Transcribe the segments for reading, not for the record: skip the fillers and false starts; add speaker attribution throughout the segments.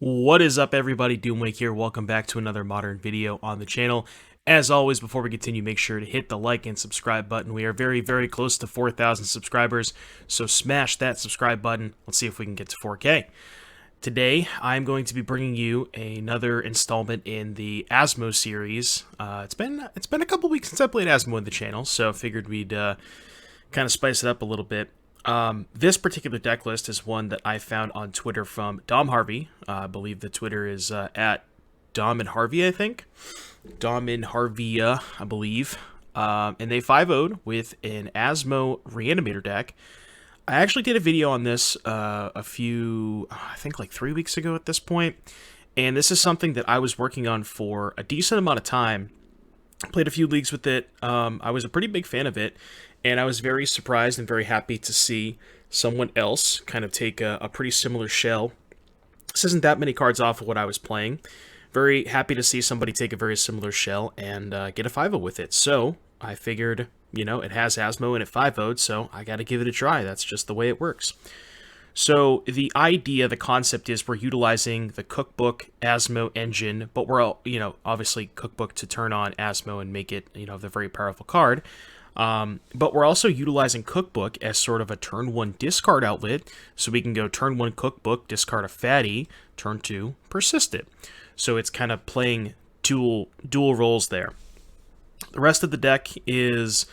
Speaker 1: What is up, everybody? Doomwake here. Welcome back to another modern video on the channel. As always, before we continue, make sure to hit the like and subscribe button. We are very, very close to 4,000 subscribers, so smash that subscribe button. Let's see if we can get to 4K. Today, I'm going to be bringing you another installment in the Asmo series. It's been a couple weeks since I played Asmo on the channel, so I figured we'd kind of spice it up a little bit. This particular deck list is one that I found on Twitter from Dom Harvey. I believe the Twitter is at Dom and Harvey, I think. Dom and Harvey, I believe. And they 5-0'd with an Asmo-Reanimator deck. I actually did a video on this I think like 3 weeks ago at this point. And this is something that I was working on for a decent amount of time. Played a few leagues with it. I was a pretty big fan of it. And I was very surprised and very happy to see someone else kind of take a pretty similar shell. This isn't that many cards off of what I was playing. Very happy to see somebody take a very similar shell and get a 5-0 with it. So I figured, you know, it has Asmo and it 5-0'd, so I got to give it a try. That's just the way it works. So the idea, the concept is we're utilizing the Cookbook Asmo engine, but we're all, obviously Cookbook to turn on Asmo and make it, the very powerful card. But we're also utilizing Cookbook as sort of a turn 1 discard outlet, so we can go turn 1 Cookbook, discard a fatty, turn 2, persist it. So it's kind of playing dual roles there. The rest of the deck is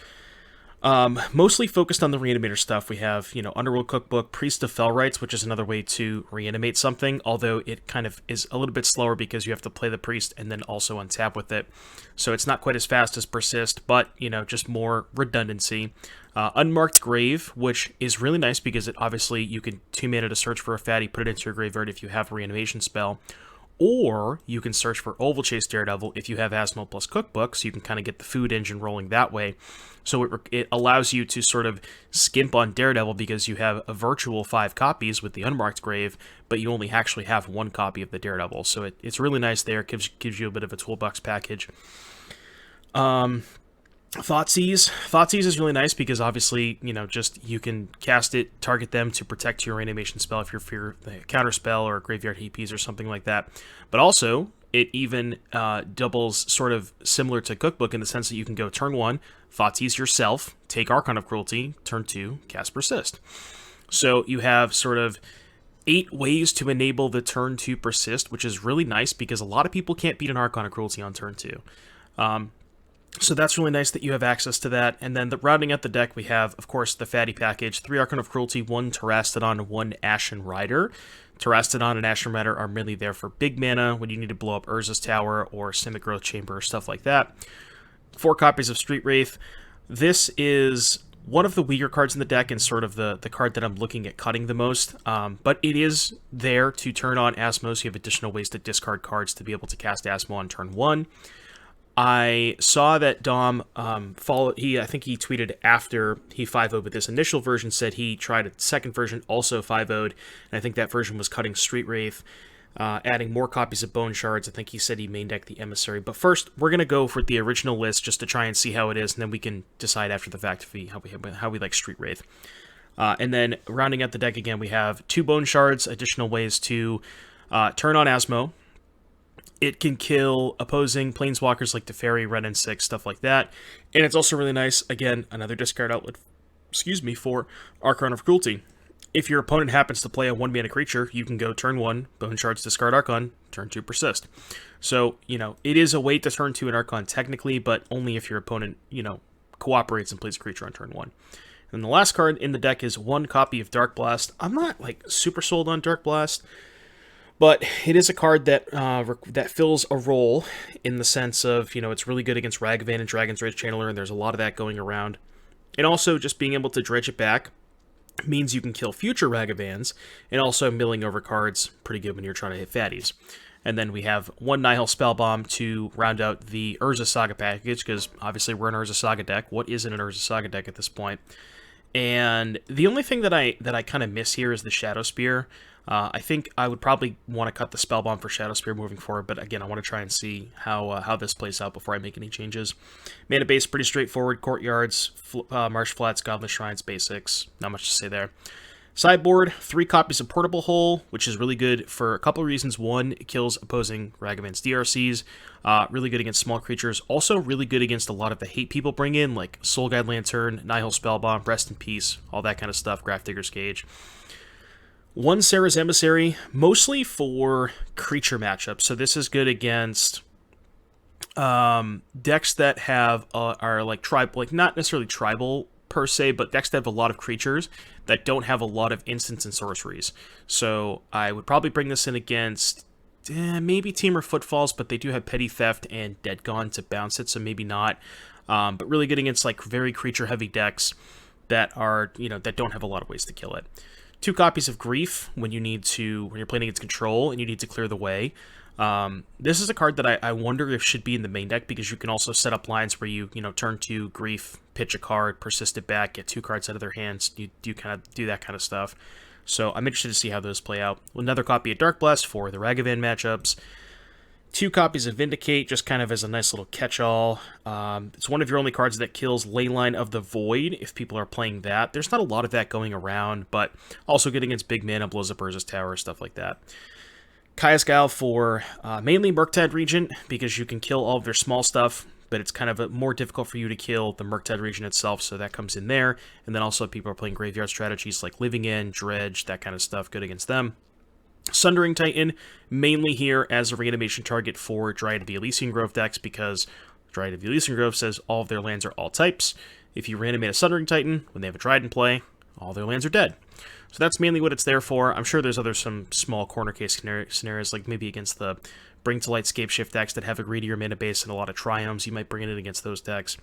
Speaker 1: mostly focused on the Reanimator stuff. We have, Underworld Cookbook, Priest of Fellrights, which is another way to reanimate something, although it kind of is a little bit slower because you have to play the Priest and then also untap with it. So it's not quite as fast as Persist, but, just more redundancy. Unmarked Grave, which is really nice because it obviously you can 2-mana to search for a fatty, put it into your graveyard if you have a reanimation spell. Or you can search for Oval Chase Daredevil if you have Asmo plus Cookbook, so you can kind of get the food engine rolling that way. So it allows you to sort of skimp on Daredevil because you have a virtual 5 copies with the Unmarked Grave, but you only actually have 1 copy of the Daredevil. So it's really nice there. It gives you a bit of a toolbox package. Thoughtseize is really nice because obviously, just you can cast it, target them to protect your animation spell if you're for the counter spell or graveyard HPs or something like that. But also, it even doubles sort of similar to Cookbook in the sense that you can go turn 1, Thoughtseize yourself, take Archon of Cruelty, turn 2, cast Persist. So you have sort of 8 ways to enable the turn 2 Persist, which is really nice because a lot of people can't beat an Archon of Cruelty on turn 2. So that's really nice that you have access to that. And then rounding out the deck, we have, of course, the Fatty package, 3 Archon of Cruelty, 1 Terastodon, 1 Ashen Rider. Terastodon and Ashen Rider are merely there for big mana when you need to blow up Urza's Tower or Simic Growth Chamber or stuff like that. 4 copies of Street Wraith. This is one of the weaker cards in the deck and sort of the card that I'm looking at cutting the most. But it is there to turn on Asmo, so you have additional ways to discard cards to be able to cast Asmo on turn 1. I saw that Dom I think he tweeted after he 5-0'd with this initial version, said he tried a second version, also 5-0'd, and I think that version was cutting Street Wraith, adding more copies of Bone Shards. I think he said he main decked the Emissary. But first, we're going to go for the original list just to try and see how it is, and then we can decide after the fact how we like Street Wraith. And then rounding out the deck again, we have 2 Bone Shards, additional ways to turn on Asmo. It can kill opposing planeswalkers like Teferi, Red and 6, stuff like that. And it's also really nice, again, another discard outlet, for Archon of Cruelty. If your opponent happens to play a 1-mana creature, you can go turn 1, Bone Shards, discard Archon, turn 2, Persist. So, it is a way to turn 2 an Archon technically, but only if your opponent, cooperates and plays a creature on turn 1. And the last card in the deck is 1 copy of Dark Blast. I'm not, super sold on Dark Blast, but it is a card that that fills a role in the sense of, it's really good against Ragavan and Dragon's Rage Channeler, and there's a lot of that going around. And also, just being able to dredge it back means you can kill future Ragavans, and also milling over cards, pretty good when you're trying to hit fatties. And then we have 1 Nihil Spellbomb to round out the Urza Saga package, because obviously we're an Urza Saga deck. What isn't an Urza Saga deck at this point? And the only thing that I kind of miss here is the Shadow Spear. I think I would probably want to cut the Spellbomb for Shadow Spear moving forward, but again, I want to try and see how this plays out before I make any changes. Mana base, pretty straightforward. Courtyards, Marsh Flats, Godless Shrines, basics. Not much to say there. Sideboard, 3 copies of Portable Hole, which is really good for a couple of reasons. One, it kills opposing Ragavan's DRCs. Really good against small creatures. Also really good against a lot of the hate people bring in, like Soul Guide Lantern, Nihil Spellbomb, Rest in Peace, all that kind of stuff, Grafdigger's Cage. 1 Sarah's Emissary, mostly for creature matchups. So this is good against decks that have are like tribal, like not necessarily tribal per se, but decks that have a lot of creatures that don't have a lot of instants and sorceries. So I would probably bring this in against maybe Temur Footfalls, but they do have Petty Theft and Dead Gone to bounce it, so maybe not. But really good against like very creature heavy decks that are, that don't have a lot of ways to kill it. 2 copies of Grief when you're playing against control and you need to clear the way. This is a card that I wonder if should be in the main deck, because you can also set up lines where you turn 2 Grief, pitch a card, persist it back, get 2 cards out of their hands. You kind of do that kind of stuff. So I'm interested to see how those play out. Another copy of Dark Blast for the Ragavan matchups. 2 copies of Vindicate, just kind of as a nice little catch-all. It's one of your only cards that kills Leyline of the Void, if people are playing that. There's not a lot of that going around, but also good against big mana, blows up Urza's Tower, stuff like that. Kaya's Guile for mainly Murktide Regent, because you can kill all of their small stuff, but it's kind of more difficult for you to kill the Murktide Regent itself, so that comes in there. And then also people are playing graveyard strategies like Living In, Dredge, that kind of stuff, good against them. Sundering Titan, mainly here as a reanimation target for Dryad of the Elysian Grove decks, because Dryad of the Elysian Grove says all of their lands are all types. If you reanimate a Sundering Titan, when they have a Dryad in play, all their lands are dead. So that's mainly what it's there for. I'm sure there's some small corner case scenarios, like maybe against the Bring to Light Scapeshift decks that have a greedier mana base and a lot of Triomes. You might bring it in against those decks.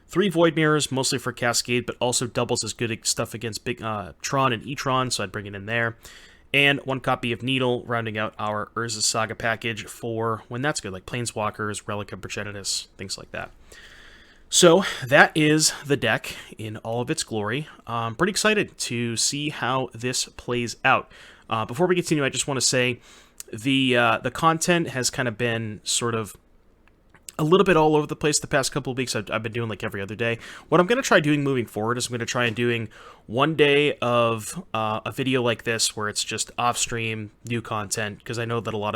Speaker 1: 3 Void Mirrors, mostly for Cascade, but also doubles as good stuff against big Tron and E-Tron, so I'd bring it in there. And 1 copy of Needle, rounding out our Urza Saga package for when that's good, like Planeswalkers, Relic of Progenitus, things like that. So that is the deck in all of its glory. I'm pretty excited to see how this plays out. Before we continue, I just want to say the content has kind of been sort of a little bit all over the place the past couple of weeks. I've been doing like every other day. What I'm going to try doing moving forward is I'm going to try and doing one day of a video like this where it's just off stream new content, because I know that a lot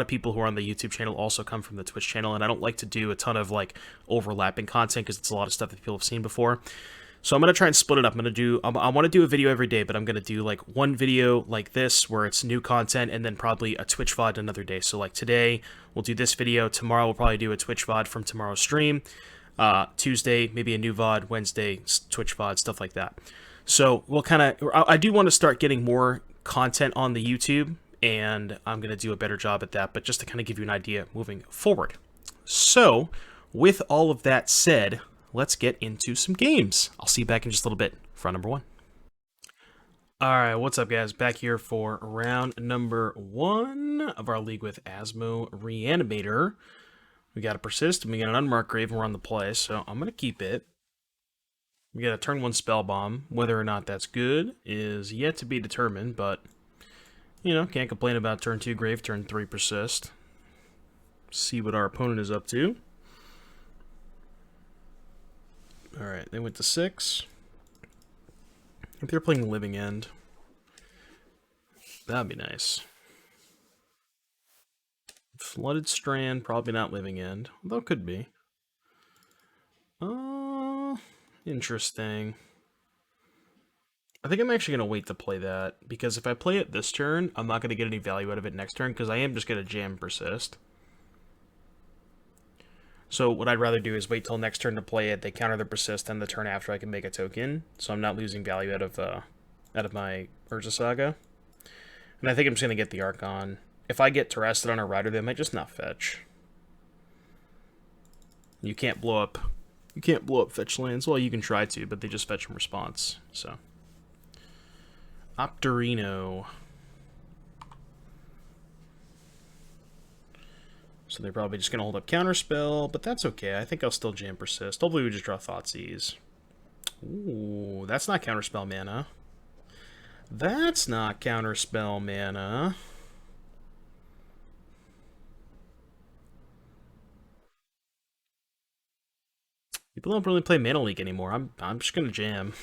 Speaker 1: of people who are on the YouTube channel also come from the Twitch channel, and I don't like to do a ton of like overlapping content because it's a lot of stuff that people have seen before. So I'm going to try and split it up. I want to do a video every day, but I'm going to do like one video like this where it's new content, and then probably a Twitch VOD another day. So like today, we'll do this video. Tomorrow, we'll probably do a Twitch VOD from tomorrow's stream. Tuesday, maybe a new VOD. Wednesday, Twitch VOD, stuff like that. So we'll kind of, I do want to start getting more content on the YouTube, and I'm going to do a better job at that, but just to kind of give you an idea moving forward. So with all of that said, let's get into some games. I'll see you back in just a little bit for round number 1. Alright, what's up guys? Back here for round number 1 of our league with Asmo-Reanimator. We got a Persist, and we got an Unmarked Grave, and we're on the play, so I'm going to keep it. We got a turn 1 Spell Bomb. Whether or not that's good is yet to be determined, but, can't complain about turn 2 Grave, turn 3 Persist. See what our opponent is up to. Alright, they went to 6. If they're playing Living End, that'd be nice. Flooded Strand, probably not Living End, although it could be. Interesting. I think I'm actually going to wait to play that, because if I play it this turn, I'm not going to get any value out of it next turn, because I am just going to jam Persist. So what I'd rather do is wait till next turn to play it, they counter the Persist, and the turn after I can make a token, so I'm not losing value out of my Urza Saga. And I think I'm just going to get the Archon. If I get Terrastodon or Rider, they might just not fetch. You can't blow up fetch lands. Well, you can try to, but they just fetch in response, so. Optorino. So they're probably just going to hold up Counterspell, but that's okay. I think I'll still jam Persist. Hopefully we just draw Thoughtseize. Ooh, that's not Counterspell mana. That's not Counterspell mana. People don't really play Mana Leak anymore. I'm just going to jam.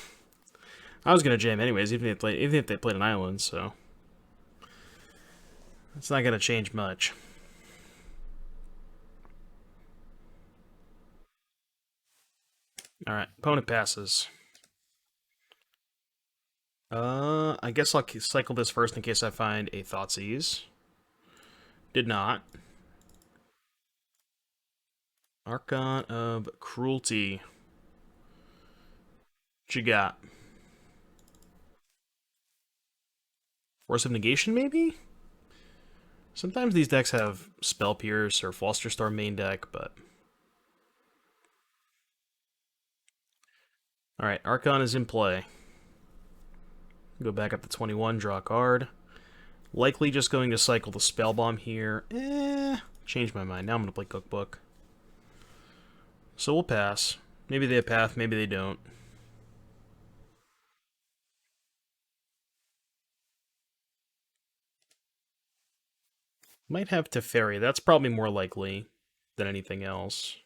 Speaker 1: I was gonna jam anyways, even if they played an island, so it's not gonna change much. All right, opponent passes. I guess I'll cycle this first in case I find a Thoughtseize. Did not. Archon of Cruelty. What you got? Force of Negation, maybe? Sometimes these decks have Spell Pierce or Foster Star main deck, but... Alright, Archon is in play. Go back up to 21, draw a card. Likely just going to cycle the Spell Bomb here. Change my mind. Now I'm going to play Cookbook. So we'll pass. Maybe they have Path, maybe they don't. Might have Teferi. That's probably more likely than anything else.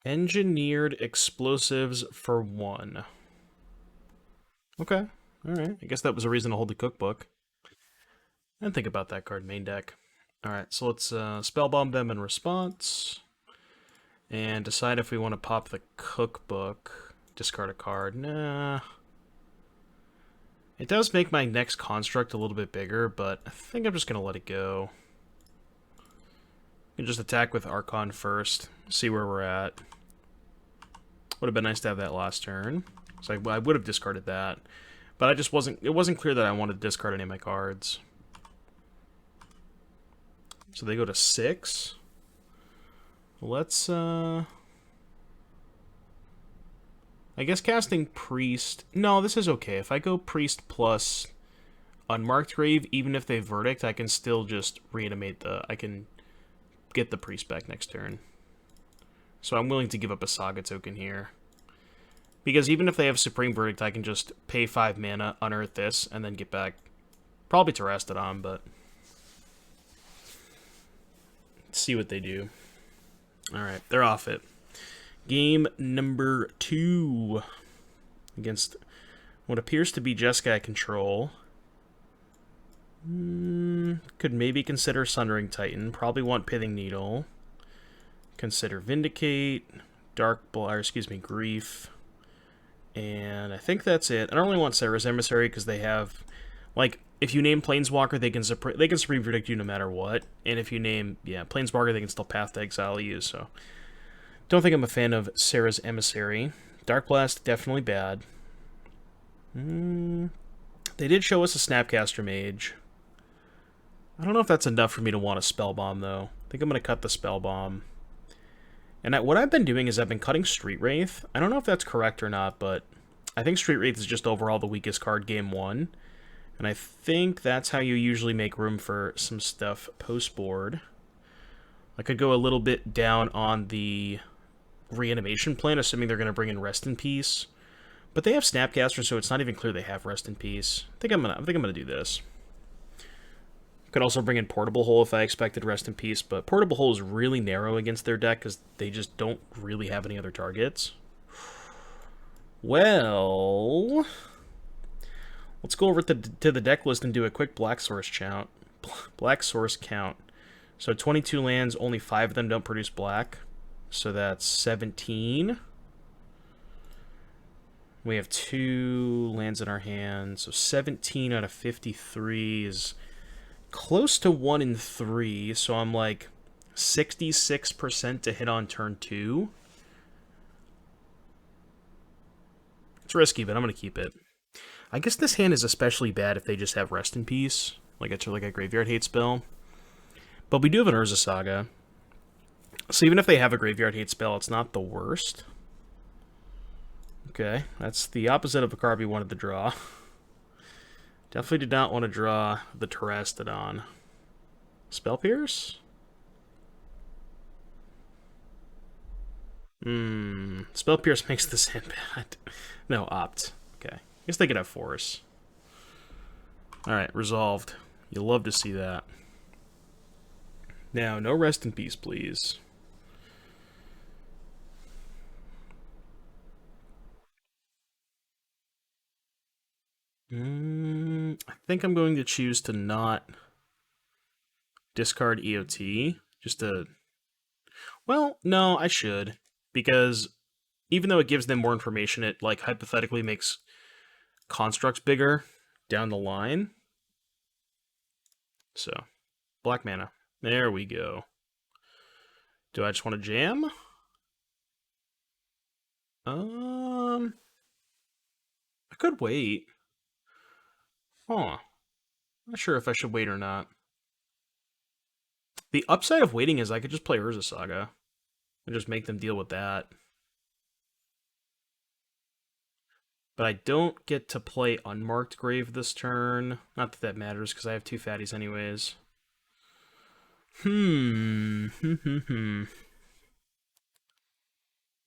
Speaker 1: Engineered explosives for 1. Okay. Alright. I guess that was a reason to hold the Cookbook. And think about that card main deck. Alright, so let's Spellbomb them in response. And decide if we want to pop the Cookbook. Discard a card. Nah. It does make my next construct a little bit bigger, but I think I'm just going to let it go. You can just attack with Archon first. See where we're at. Would have been nice to have that last turn. So I would have discarded that. But I just wasn't... It wasn't clear that I wanted to discard any of my cards. So they go to 6. Let's, I guess casting Priest... No, this is okay. If I go Priest plus Unmarked Grave, even if they Verdict, I can still just reanimate the... I can get the Priest back next turn. So I'm willing to give up a Saga token here. Because even if they have Supreme Verdict, I can just pay 5 mana, unearth this, and then get back... Probably Terastodon, but... Let's see what they do. Alright, they're off it. Game number 2. Against what appears to be Jeskai control. Could maybe consider Sundering Titan. Probably want Pithing Needle. Consider Vindicate. Grief. And I think that's it. I don't really want Sarah's Emissary because they have... Like, if you name Planeswalker, they can Supreme Verdict you no matter what. And if you name, Planeswalker, they can still Path to Exile you, so... Don't think I'm a fan of Sarah's Emissary. Dark Blast, definitely bad. They did show us a Snapcaster Mage. I don't know if that's enough for me to want a Spell Bomb, though. I think I'm going to cut the Spell Bomb. And what I've been doing is I've been cutting Street Wraith. I don't know if that's correct or not, but I think Street Wraith is just overall the weakest card game 1. And I think that's how you usually make room for some stuff post-board. I could go a little bit down on the reanimation plan, assuming they're going to bring in Rest in Peace. But they have Snapcaster, so it's not even clear they have Rest in Peace. I think I'm gonna do this. Could also bring in Portable Hole if I expected Rest in Peace, but Portable Hole is really narrow against their deck because they just don't really have any other targets. Well, let's go over to the deck list and do a quick Black Source count. So 22 lands, only 5 of them don't produce black. So that's 17. We have 2 lands in our hand, so 17 out of 53 is close to 1 in 3, so I'm like 66% to hit on turn 2. It's risky, but I'm going to keep it. I guess this hand is especially bad if they just have Rest in Peace, like a Graveyard Hate spell. But we do have an Urza Saga. So even if they have a Graveyard Hate spell, it's not the worst. Okay, that's the opposite of a card we wanted to draw. Definitely did not want to draw the Terastodon. Spell Pierce? Spell Pierce makes this hand bad. No, Opt. Okay. I guess they could have Force. Alright, resolved. You'll love to see that. Now, no rest in peace, please. I think I'm going to choose to not discard EOT. Just to... Well, no, I should. Because even though it gives them more information, it, like, hypothetically makes constructs bigger down the line. So, black mana. There we go. Do I just want to jam? I could wait. Huh. Not sure if I should wait or not. The upside of waiting is I could just play Urza Saga and just make them deal with that. But I don't get to play Unmarked Grave this turn. Not that that matters, because I have 2 fatties anyways.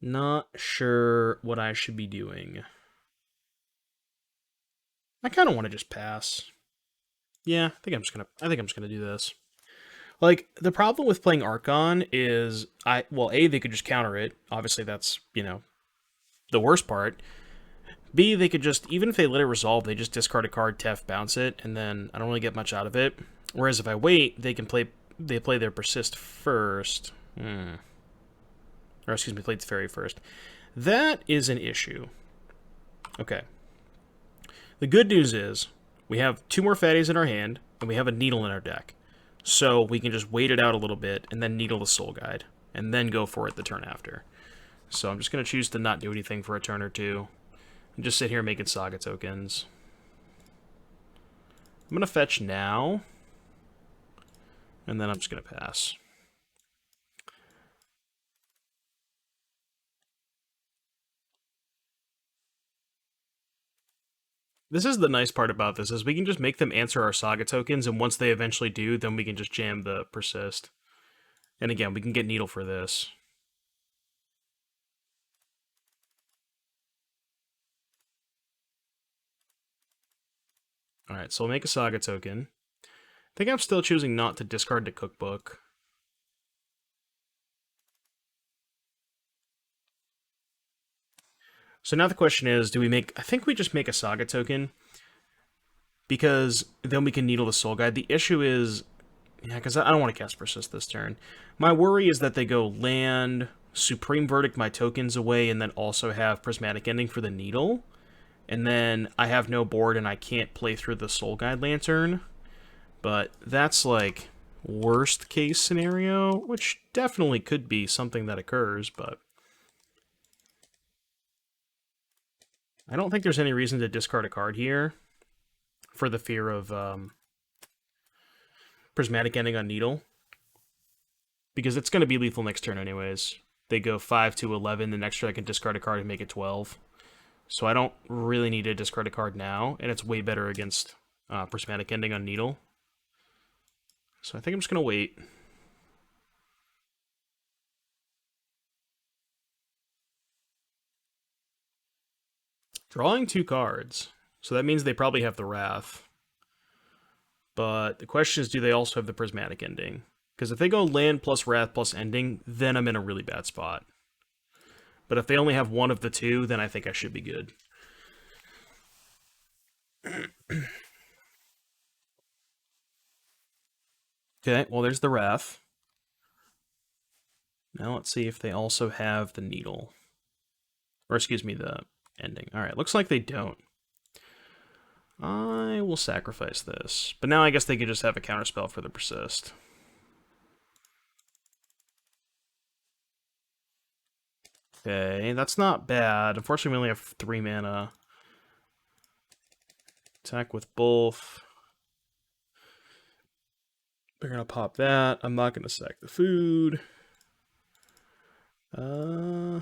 Speaker 1: Not sure what I should be doing. I kind of want to just pass. Yeah, I think I'm just gonna do this. Like, the problem with playing Archon is well, A, they could just counter it. Obviously that's, you know, the worst part. B, they could just, even if they let it resolve, they just discard a card, Tef, bounce it, and then I don't really get much out of it. Whereas if I wait, they play their Persist first. Or excuse me, play the Fairy first. That is an issue. Okay. The good news is, we have 2 more fatties in our hand, and we have a Needle in our deck. So we can just wait it out a little bit, and then Needle the Soul Guide, and then go for it the turn after. So I'm just going to choose to not do anything for a turn or 2. And just sit here making Saga tokens. I'm going to fetch now. And then I'm just going to pass. This is the nice part about this, is we can just make them answer our Saga tokens, and once they eventually do, then we can just jam the Persist. And again, we can get Needle for this. Alright, so we'll make a Saga token. I think I'm still choosing not to discard the Cookbook. So now the question is, do we make... I think we just make a Saga token, because then we can Needle the Soul Guide. The issue is... Yeah, because I don't want to cast Persist this turn. My worry is that they go land, Supreme Verdict my tokens away, and then also have Prismatic Ending for the Needle. And then I have no board and I can't play through the Soul Guide Lantern. But that's like worst case scenario, which definitely could be something that occurs, but I don't think there's any reason to discard a card here for the fear of Prismatic Ending on Needle, because it's going to be lethal next turn anyways. They go 5 to 11, the next turn I can discard a card and make it 12. So I don't really need to discard a card now, and it's way better against Prismatic Ending on Needle. So I think I'm just going to wait. Drawing 2 cards. So that means they probably have the Wrath. But the question is, do they also have the Prismatic Ending? Because if they go land plus Wrath plus Ending, then I'm in a really bad spot. But if they only have one of the 2, then I think I should be good. Okay, well, there's the Wrath. Now let's see if they also have the Needle. Or, excuse me, the Ending. Alright, looks like they don't. I will sacrifice this. But now I guess they could just have a counterspell for the Persist. Okay, that's not bad. Unfortunately, we only have 3 mana. Attack with both. They're going to pop that. I'm not going to sack the food. I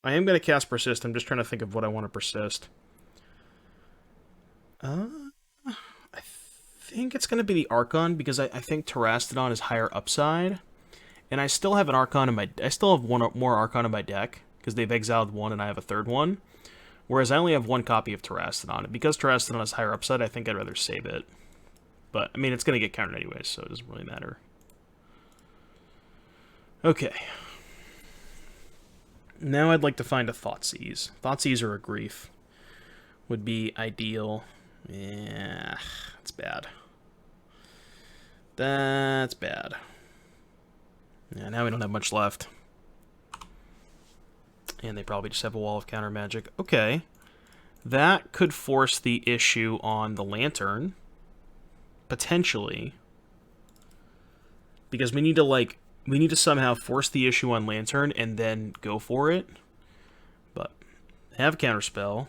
Speaker 1: am going to cast Persist. I'm just trying to think of what I want to persist. I think it's going to be the Archon, because I think Terastodon is higher upside. And I still have an Archon in my... I still have one more Archon in my deck, because they've exiled one and I have a third one. Whereas I only have 1 copy of Terastodon. And because Terastodon is higher upside, I think I'd rather save it. But, I mean, it's going to get countered anyways, so it doesn't really matter. Okay. Now I'd like to find a Thoughtseize. Thoughtseize or a Grief would be ideal. Yeah, that's bad. That's bad. Yeah, now we don't have much left. And they probably just have a wall of counter magic. Okay. That could force the issue on the Lantern. Potentially. Because we need to somehow force the issue on Lantern and then go for it. But have Counterspell.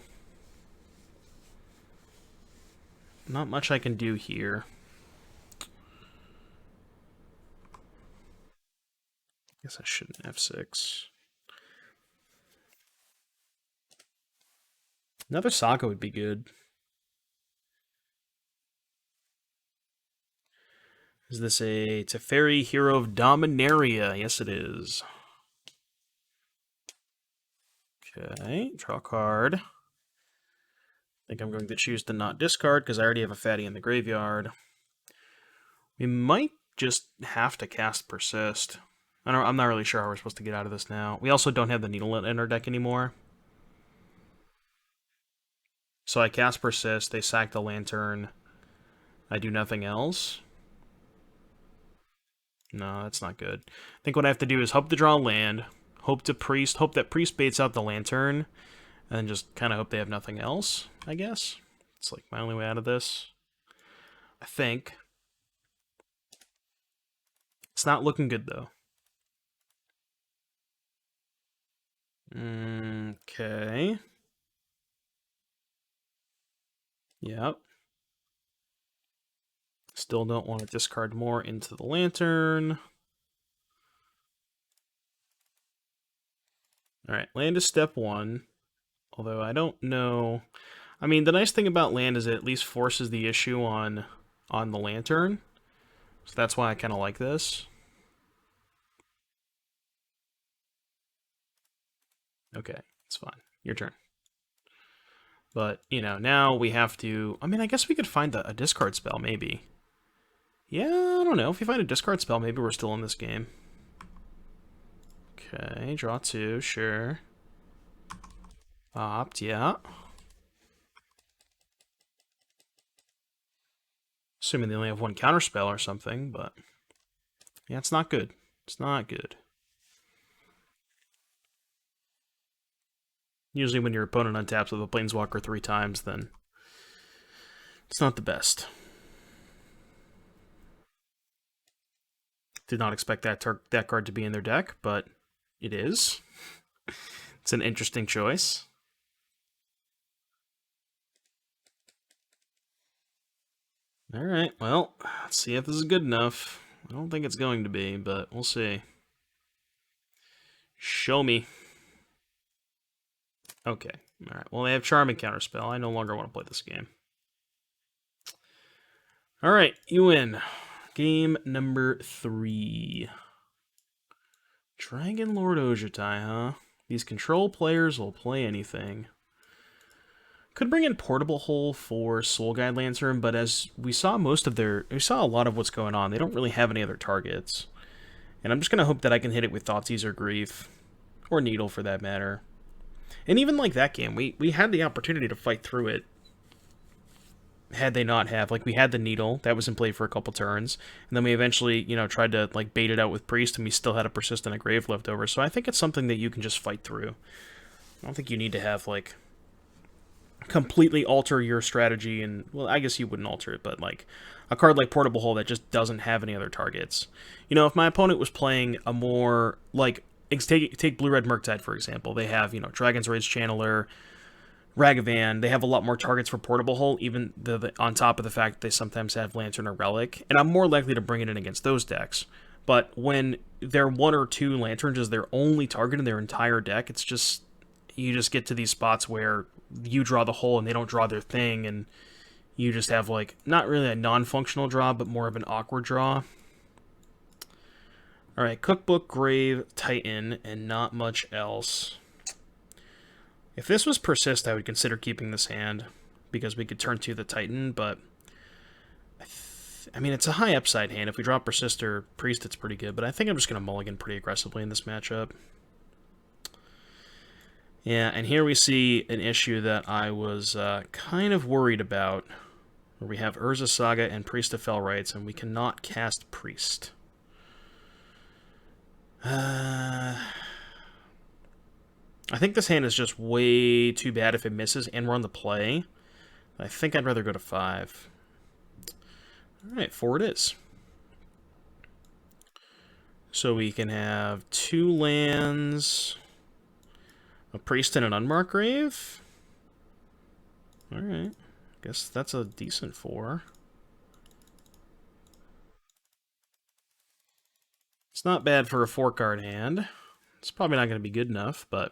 Speaker 1: Not much I can do here. Guess I shouldn't F6. Another Saga would be good. Is this a Teferi Hero of Dominaria? Yes, it is. Okay, draw a card. I think I'm going to choose to not discard because I already have a fatty in the graveyard. We might just have to cast Persist. I'm not really sure how we're supposed to get out of this now. We also don't have the Needle in our deck anymore. So I cast Persist, they sack the Lantern. I do nothing else. No, that's not good. I think what I have to do is hope to draw land, hope that Priest baits out the Lantern, and then just kind of hope they have nothing else, I guess. It's like my only way out of this. I think. It's not looking good, though. Okay. Yep. Still don't want to discard more into the Lantern. Alright, land is step one. Although I don't know... I mean, the nice thing about land is it at least forces the issue on the Lantern. So that's why I kind of like this. Okay, it's fine. Your turn. But, you know, now we have to... I mean, I guess we could find a discard spell, maybe. Yeah, I don't know. If you find a discard spell, maybe we're still in this game. Okay, draw two, sure. Opt, yeah. Assuming they only have one counterspell or something, but... yeah, it's not good. It's not good. Usually when your opponent untaps with a Planeswalker 3 times, then it's not the best. Did not expect that card to be in their deck, but it is. It's an interesting choice. Alright, well, let's see if this is good enough. I don't think it's going to be, but we'll see. Show me. Okay, alright. Well, they have Charming Counterspell. I no longer want to play this game. Alright, you win. Game number 3. Dragon Lord Ojutai, huh? These control players will play anything. Could bring in Portable Hole for Soul Guide Lantern, but as we saw we saw a lot of what's going on. They don't really have any other targets. And I'm just going to hope that I can hit it with Thoughtseize or Grief. Or Needle, for that matter. And even like that game, we had the opportunity to fight through it. Had they not have, like, we had the Needle, that was in play for a couple turns, and then we eventually, you know, tried to, like, bait it out with Priest, and we still had a Persist and a Grave left over, so I think it's something that you can just fight through. I don't think you need to have, like, completely alter your strategy, and, well, I guess you wouldn't alter it, but, like, a card like Portable Hole that just doesn't have any other targets. You know, if my opponent was playing a more, like, take Blue-Red Murktide, for example, they have, you know, Dragon's Rage Channeler, Ragavan, they have a lot more targets for Portable Hole, even on top of the fact that they sometimes have Lantern or Relic, and I'm more likely to bring it in against those decks. But when their 1 or 2 Lanterns is their only target in their entire deck, it's just, you just get to these spots where you draw the hole and they don't draw their thing, and you just have, like, not really a non-functional draw, but more of an awkward draw. Alright, Cookbook, Grave, Titan, and not much else. If this was Persist, I would consider keeping this hand, because we could turn to the Titan, but I I mean, it's a high upside hand. If we draw Persist or Priest, it's pretty good, but I think I'm just going to mulligan pretty aggressively in this matchup. Yeah, and here we see an issue that I was kind of worried about, where we have Urza Saga and Priest of Fell Rites, and we cannot cast Priest. I think this hand is just way too bad if it misses, and we're on the play. I think I'd rather go to 5. Alright, 4 it is. So we can have 2 lands, a Priest and an Unmarked Grave. Alright, guess that's a decent 4. It's not bad for a 4-card hand. It's probably not going to be good enough, but...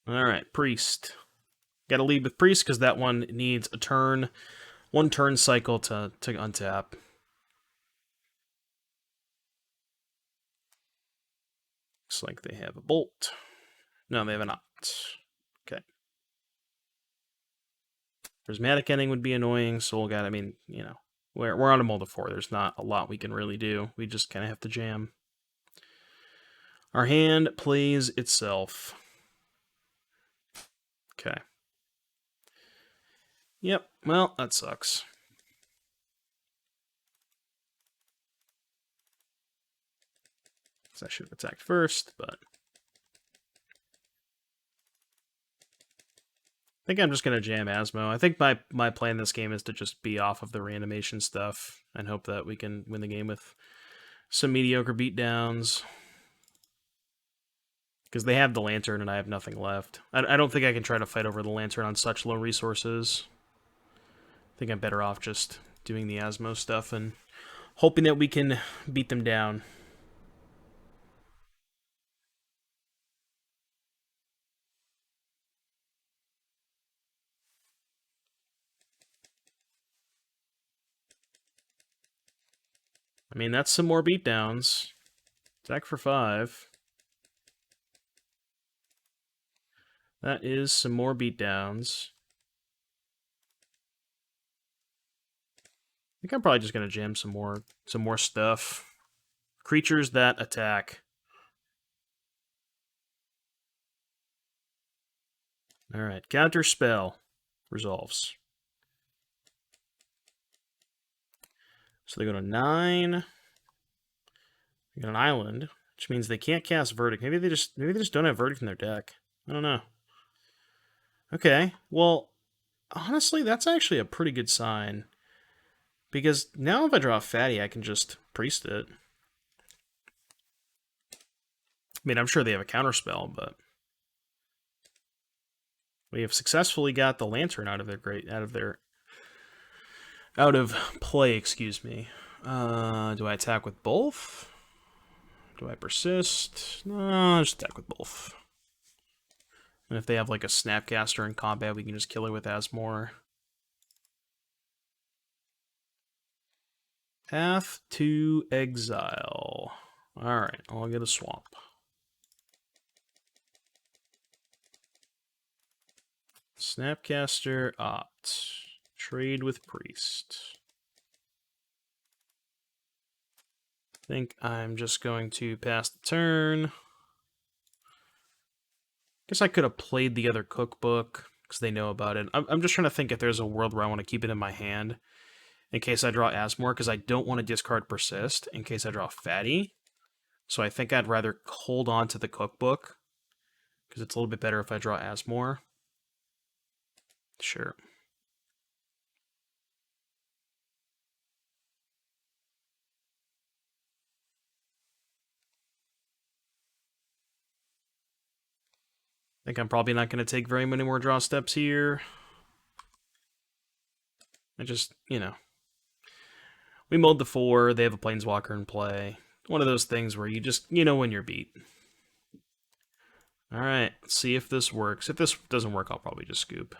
Speaker 1: Alright, Priest. Gotta lead with Priest because that one needs a turn, 1 turn cycle to untap. Looks like they have a Bolt. No, they have an Opt. Okay. Prismatic Ending would be annoying, Soul God, I mean, you know, we're on a mold of 4. There's not a lot we can really do. We just kind of have to jam. Our hand plays itself. Okay. Yep, well, that sucks. So I should have attacked first, but... I think I'm just going to jam Asmo. I think my plan in this game is to just be off of the reanimation stuff and hope that we can win the game with some mediocre beatdowns. Because they have the Lantern and I have nothing left. I don't think I can try to fight over the Lantern on such low resources. I think I'm better off just doing the Asmo stuff and hoping that we can beat them down. I mean, that's some more beatdowns. Attack for 5. That is some more beatdowns. I think I'm probably just going to jam some more stuff. Creatures that attack. Alright, counter spell resolves. So they go to 9. They got an island, which means they can't cast Verdict. Maybe they just don't have Verdict in their deck. I don't know. Okay, well, honestly, that's actually a pretty good sign. Because now if I draw a Fatty, I can just Priest it. I mean, I'm sure they have a counterspell, but we have successfully got the Lantern out of play, excuse me. Do I attack with both? Do I persist? No, I'll just attack with both. And if they have like a Snapcaster in combat, we can just kill it with Asmore. Path to Exile. Alright, I'll get a swamp. Snapcaster, Opt. Trade with Priest. I think I'm just going to pass the turn. Guess I could have played the other cookbook, because they know about it. I'm just trying to think if there's a world where I want to keep it in my hand, in case I draw Asmore, because I don't want to discard Persist, in case I draw Fatty. So I think I'd rather hold on to the cookbook, because it's a little bit better if I draw Asmore. Sure. I think I'm probably not going to take very many more draw steps here. I just, you know. We mowed the 4, they have a Planeswalker in play. One of those things where you just, you know when you're beat. Alright, let's see if this works. If this doesn't work, I'll probably just scoop.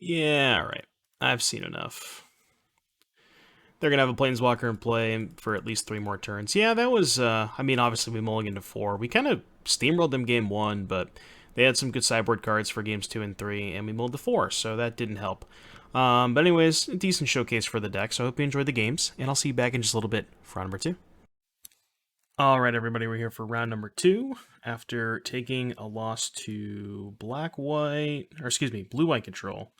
Speaker 1: Yeah, right. I've seen enough. They're going to have a Planeswalker in play for at least 3 more turns. Yeah, that was, I mean, obviously we mulliganed to 4. We kind of steamrolled them game 1, but they had some good sideboard cards for games 2 and 3, and we mulled to 4, so that didn't help. But anyways, a decent showcase for the deck, so I hope you enjoyed the games, and I'll see you back in just a little bit for round number 2. Alright, everybody, we're here for round number 2. After taking a loss to black-white, or excuse me, blue-white control.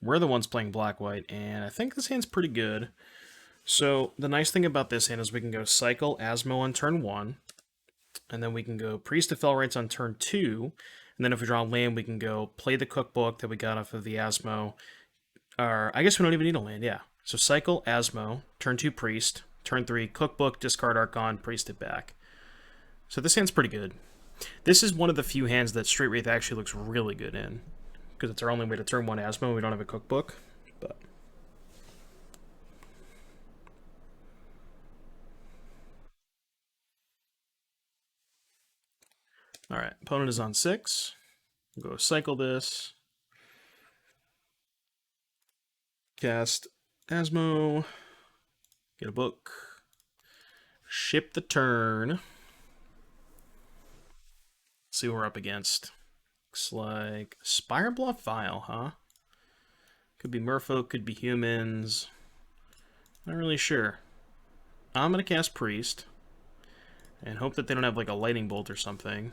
Speaker 1: We're the ones playing black-white, and I think this hand's pretty good. So the nice thing about this hand is we can go cycle Asmo on turn 1, and then we can go Priest of Felrites on turn 2, and then if we draw a land, we can go play the cookbook that we got off of the Asmo, or I guess we don't even need a land, yeah. So cycle Asmo, turn 2 Priest, turn 3 cookbook, discard Archon, Priest it back. So this hand's pretty good. This is one of the few hands that Straight Wraith actually looks really good in, because it's our only way to turn 1 Asmo, we don't have a cookbook, but... Alright, opponent is on 6. We'll go cycle this. Cast Asmo. Get a book. Ship the turn. Let's see what we're up against. Looks like Spire Bluff Vial, huh? Could be merfolk, could be humans. Not really sure. I'm going to cast Priest. And hope that they don't have like a lightning bolt or something.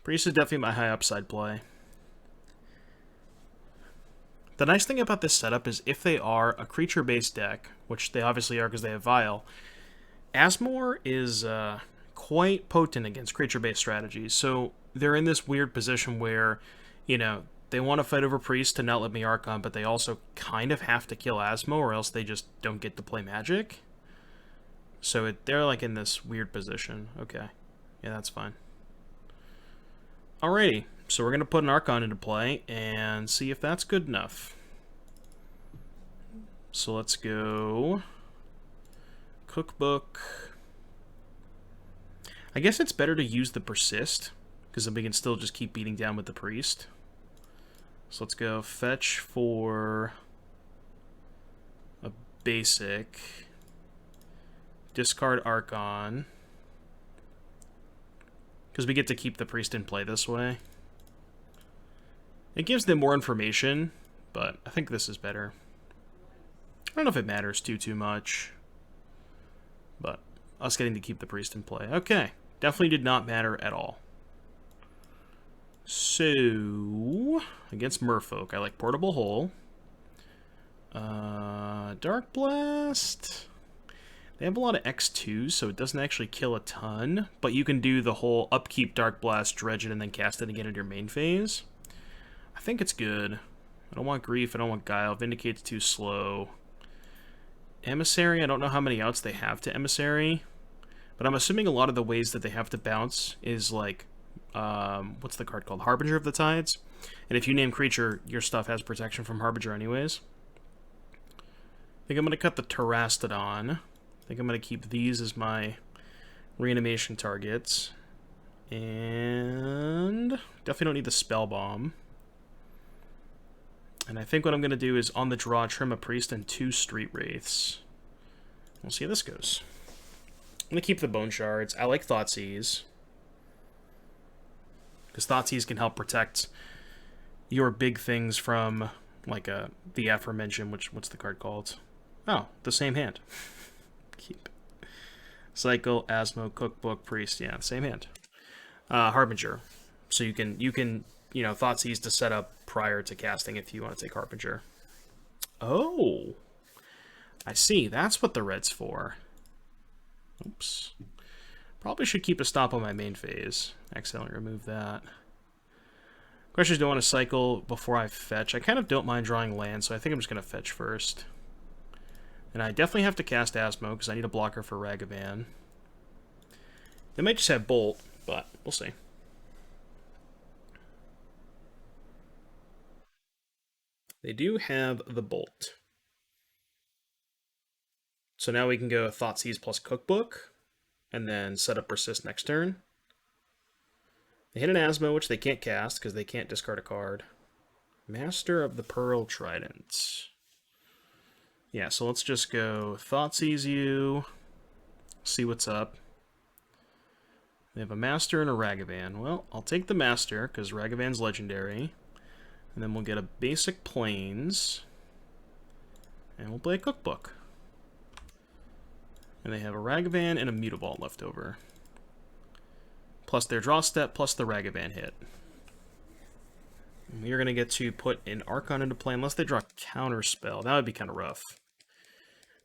Speaker 1: Priest is definitely my high upside play. The nice thing about this setup is if they are a creature-based deck, which they obviously are because they have Vial, Asmore is quite potent against creature-based strategies. So they're in this weird position where, you know, they want to fight over Priest to not let me Archon, but they also kind of have to kill Asmo or else they just don't get to play Magic. So they're like in this weird position. Okay. Yeah, that's fine. Alrighty, so we're going to put an Archon into play and see if that's good enough. So let's go Cookbook. I guess it's better to use the Persist, because then we can still just keep beating down with the Priest. So let's go fetch for a basic. Discard Archon. Because we get to keep the Priest in play this way. It gives them more information, but I think this is better. I don't know if it matters too much. But us getting to keep the Priest in play. Okay. Definitely did not matter at all. So, against Merfolk, I like Portable Hole. Dark Blast. They have a lot of X2s, so it doesn't actually kill a ton, but you can do the whole upkeep Dark Blast, dredge it, and then cast it again in your main phase. I think it's good. I don't want Grief, I don't want Guile. Vindicate's too slow. Emissary, I don't know how many outs they have to Emissary, but I'm assuming a lot of the ways that they have to bounce is like, what's the card called? Harbinger of the Tides. And if you name creature, your stuff has protection from Harbinger anyways. I think I'm going to cut the Terastodon. I think I'm going to keep these as my reanimation targets. And definitely don't need the Spell Bomb. And I think what I'm going to do is on the draw, trim a Priest and 2 Street Wraiths. We'll see how this goes. I'm going to keep the Bone Shards. I like Thoughtseize. Because Thoughtseize can help protect your big things from, like, the aforementioned, what's the card called? Oh, the same hand. Keep. Cycle, Asmo, Cookbook, Priest. Yeah, same hand. Harbinger. So you can you know, Thoughtseize to set up prior to casting if you want to take Harbinger. Oh, I see. That's what the red's for. Oops. Probably should keep a stop on my main phase. Accidentally remove that. Question is, do I want to cycle before I fetch? I kind of don't mind drawing land, so I think I'm just going to fetch first. And I definitely have to cast Asmo, because I need a blocker for Ragavan. They might just have Bolt, but we'll see. They do have the Bolt. So now we can go Thoughtseize plus Cookbook, and then set up Persist next turn. They hit an Asmo, which they can't cast, because they can't discard a card. Master of the Pearl Trident. Yeah, so let's just go Thoughtseize you. See what's up. They have a Master and a Ragavan. Well, I'll take the Master, because Ragavan's legendary. And then we'll get a basic Plains. And we'll play a Cookbook. And they have a Ragavan and a Mutavault left over. Plus their draw step, plus the Ragavan hit. And we're going to get to put an Archon into play, unless they draw Counterspell. That would be kind of rough.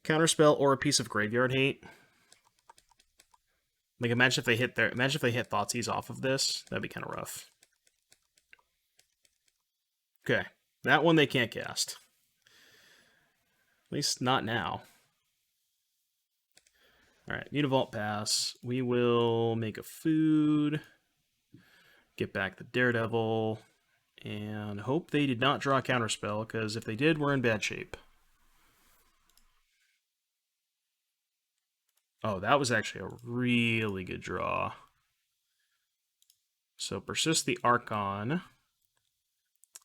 Speaker 1: Counterspell or a piece of Graveyard Hate. Like, imagine if they hit Thoughtseize off of this. That'd be kind of rough. Okay. That one they can't cast. At least not now. Alright, Mutavault pass. We will make a food. Get back the Daredevil. And hope they did not draw a Counterspell, because if they did, we're in bad shape. Oh, that was actually a really good draw. So Persist the Archon.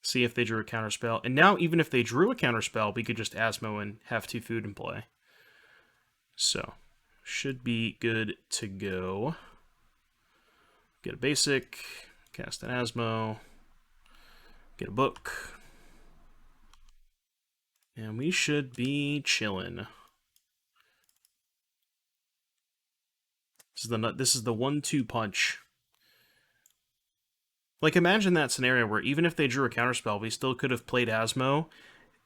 Speaker 1: See if they drew a Counterspell. And now, even if they drew a Counterspell, we could just Asmo and have 2 food in play. So, should be good to go. Get a basic. Cast an Asmo. Get a book. And we should be chillin'. This is the 1-2 punch. Like, imagine that scenario where even if they drew a Counterspell, we still could have played Asmo,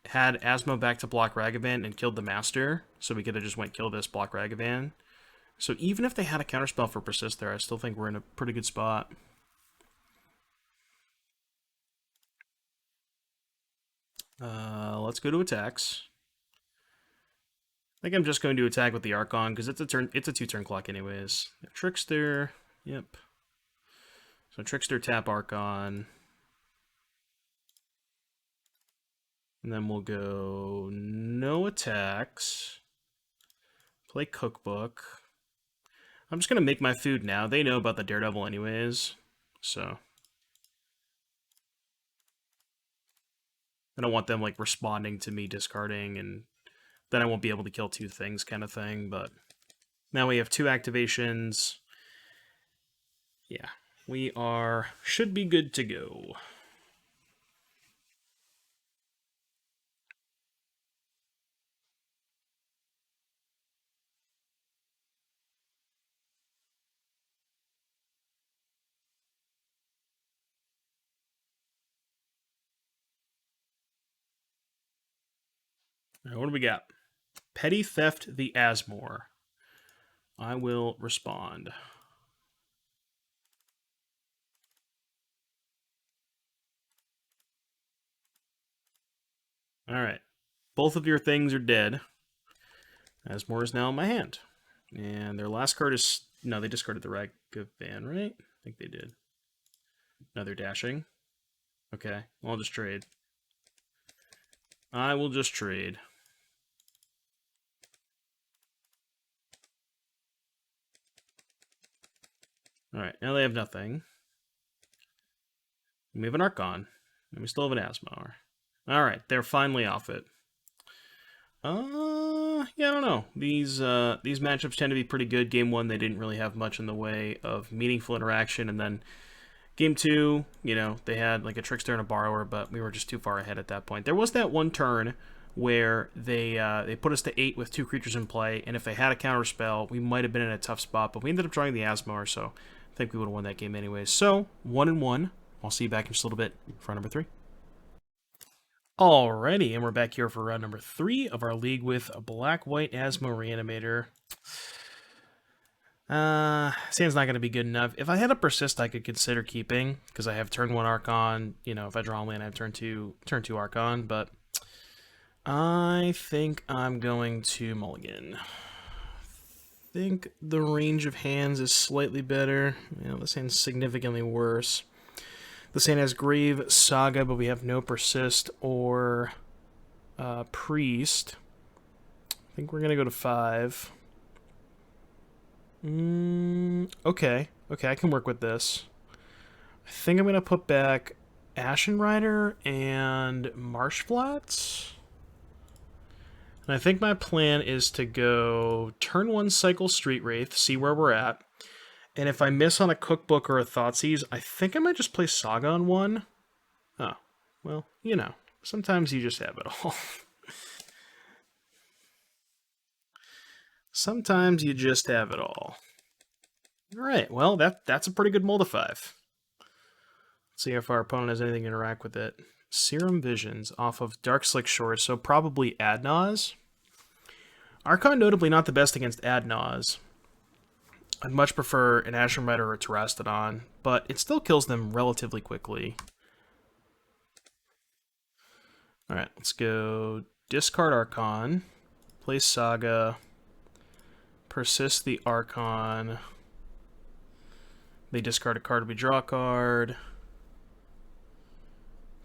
Speaker 1: had Asmo back to block Ragavan, and killed the Master, so we could have just went kill this, block Ragavan. So even if they had a Counterspell for Persist there, I still think we're in a pretty good spot. Let's go to attacks. I think I'm just going to attack with the Archon, because it's a 2-turn clock anyways. Trickster, yep. So Trickster, tap Archon. And then we'll go no attacks. Play Cookbook. I'm just going to make my food now. They know about the Daredevil anyways, so I don't want them, like, responding to me discarding, and then I won't be able to kill 2 things kind of thing, but now we have 2 activations. Yeah, we should be good to go. All right, what do we got? Petty Theft the Asmore. I will respond. Alright. Both of your things are dead. Asmore is now in my hand. And their last card is... No, they discarded the Ragavan, right? I think they did. No, they're dashing. Okay, I'll just trade. I will just trade. Alright, now they have nothing. We have an Archon. And we still have an Asmo. Alright, they're finally off it. Yeah, I don't know. These matchups tend to be pretty good. Game 1, they didn't really have much in the way of meaningful interaction, and then Game 2, you know, they had like a Trickster and a Borrower, but we were just too far ahead at that point. There was that one turn where they put us to 8 with 2 creatures in play, and if they had a Counterspell, we might have been in a tough spot, but we ended up drawing the Asmo, so I think we would have won that game anyways. So, 1-1. I'll see you back in just a little bit for round number 3. Alrighty, and we're back here for round number 3 of our league with a black-white Asmo-Reanimator. Sand's not going to be good enough. If I had a Persist, I could consider keeping, because I have turn 1 Archon. You know, if I draw a land, I have turn 2 Archon, but I think I'm going to mulligan. I think the range of hands is slightly better. You know, this hand's significantly worse. This hand has Grave Saga, but we have no Persist or Priest. I think we're going to go to 5. Okay, I can work with this. I think I'm going to put back Ashen Rider and Marsh Flats. And I think my plan is to go turn 1 cycle Street Wraith, see where we're at. And if I miss on a Cookbook or a Thoughtseize, I think I might just play Saga on 1. Oh, well, you know, sometimes you just have it all. Sometimes you just have it all. Alright, well, that's a pretty good Mold of 5. Let's see if our opponent has anything to interact with it. Serum Visions off of Dark Slick Shores, so probably Adnaz. Archon notably not the best against Adnaz. I'd much prefer an Ashen Rider or a Terastodon, but it still kills them relatively quickly. Alright, let's go discard Archon, play Saga, persist the Archon. They discard a card, we draw a card.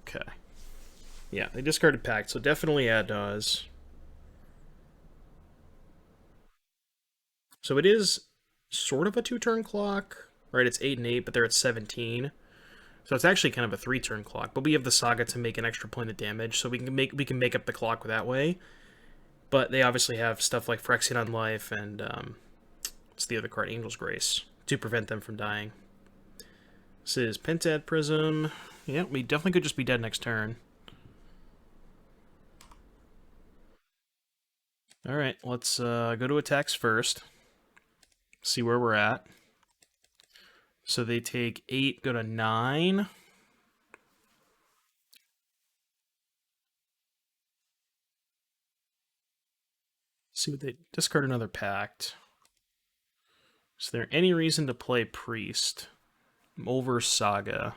Speaker 1: Okay. Yeah, they discarded Pact, so definitely Adnaz. So it is sort of a 2-turn clock, right? It's 8 and 8, but they're at 17. So it's actually kind of a 3-turn clock. But we have the Saga to make an extra point of damage, so we can make up the clock that way. But they obviously have stuff like Phyrexian on Life and what's the other card? Angel's Grace to prevent them from dying. This is Pentad Prism. Yeah, we definitely could just be dead next turn. Alright, let's go to attacks first. See where we're at. So they take 8, go to 9. See what they discard another Pact. Is there any reason to play Priest over Saga?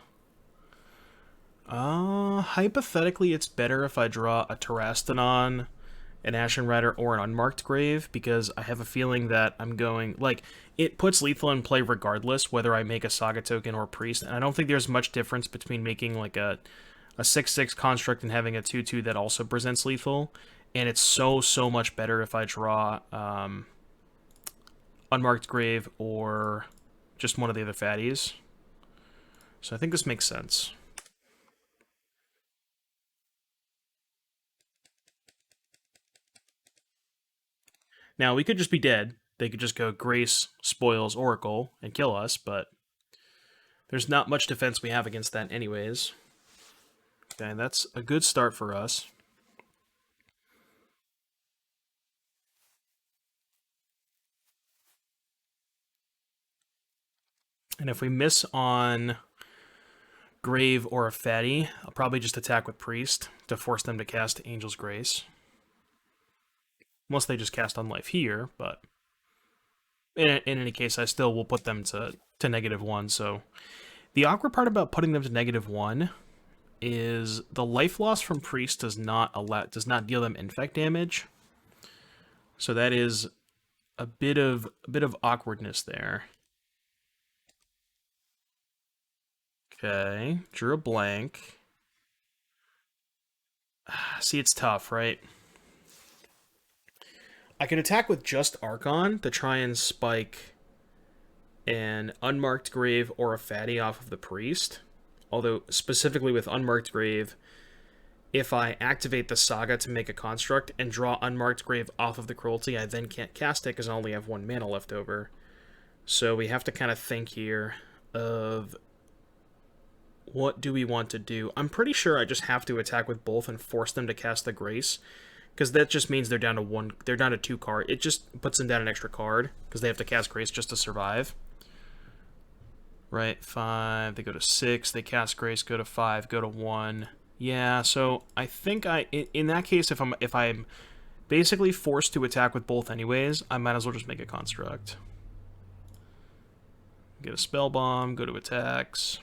Speaker 1: Hypothetically, it's better if I draw a Terastodon, an Ashen Rider, or an Unmarked Grave, because I have a feeling that I'm going... Like, it puts lethal in play regardless, whether I make a Saga token or Priest, and I don't think there's much difference between making, like, a 6/6 construct and having a 2/2 that also presents lethal, and it's so much better if I draw Unmarked Grave or just one of the other fatties. So I think this makes sense. Now, we could just be dead. They could just go Grace, Spoils, Oracle, and kill us, but there's not much defense we have against that anyways. Okay, that's a good start for us. And if we miss on Grave or a Fatty, I'll probably just attack with Priest to force them to cast Angel's Grace. Unless they just cast on life here, but in any case, I still will put them to -1. So the awkward part about putting them to -1 is the life loss from Priest does not deal them infect damage. So that is a bit of awkwardness there. Okay, drew a blank. See, it's tough, right? I could attack with just Archon to try and spike an Unmarked Grave or a Fatty off of the Priest. Although, specifically with Unmarked Grave, if I activate the Saga to make a construct and draw Unmarked Grave off of the Cruelty, I then can't cast it because I only have 1 mana left over. So we have to kind of think here of what do we want to do. I'm pretty sure I just have to attack with both and force them to cast the Grace, because that just means they're down to 1. They're down to 2 cards. It just puts them down an extra card because they have to cast Grace just to survive. Right, 5. They go to 6. They cast Grace. Go to 5. Go to 1. Yeah. So I think in that case, if I'm basically forced to attack with both anyways, I might as well just make a construct. Get a spell bomb. Go to attacks.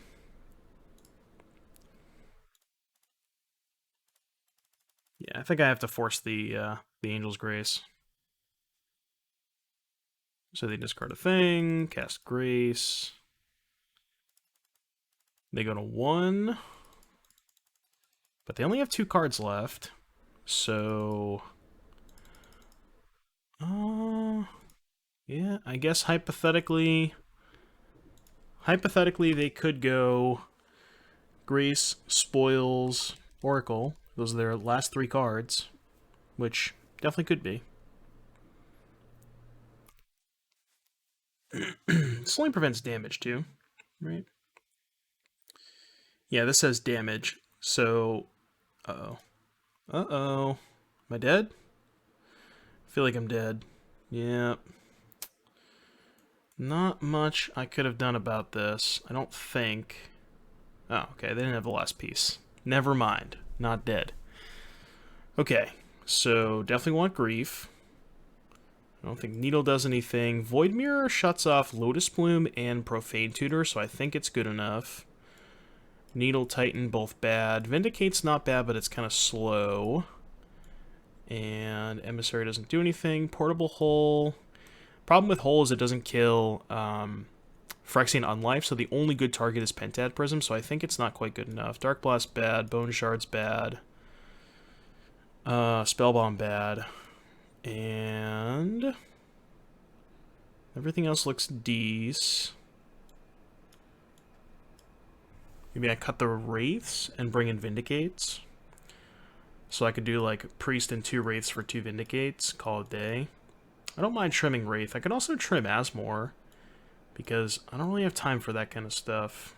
Speaker 1: Yeah, I think I have to force the Angel's Grace. So they discard a thing, cast Grace. They go to 1. But they only have 2 cards left. So... yeah, I guess hypothetically they could go Grace, Spoils, Oracle. Those are their last 3 cards, which definitely could be. This only prevents damage too, right? Yeah, this says damage. So, uh-oh. Uh-oh. Am I dead? I feel like I'm dead. Yeah. Not much I could have done about this. I don't think. Oh, okay. They didn't have the last piece. Never mind. Not dead. Okay. So, definitely want Grief. I don't think Needle does anything. Void Mirror shuts off Lotus Bloom and Profane Tutor, so I think it's good enough. Needle Titan, both bad. Vindicate's not bad, but it's kind of slow. And Emissary doesn't do anything. Portable Hole. Problem with Hole is it doesn't kill Phyrexian Unlife, so the only good target is Pentad Prism, so I think it's not quite good enough. Dark Blast bad. Bone Shard's bad. Spellbomb bad. And everything else looks decent. Maybe I cut the Wraiths and bring in Vindicates. So I could do like Priest and 2 Wraiths for 2 Vindicates, call it a day. I don't mind trimming Wraith. I could also trim Asmore, because I don't really have time for that kind of stuff.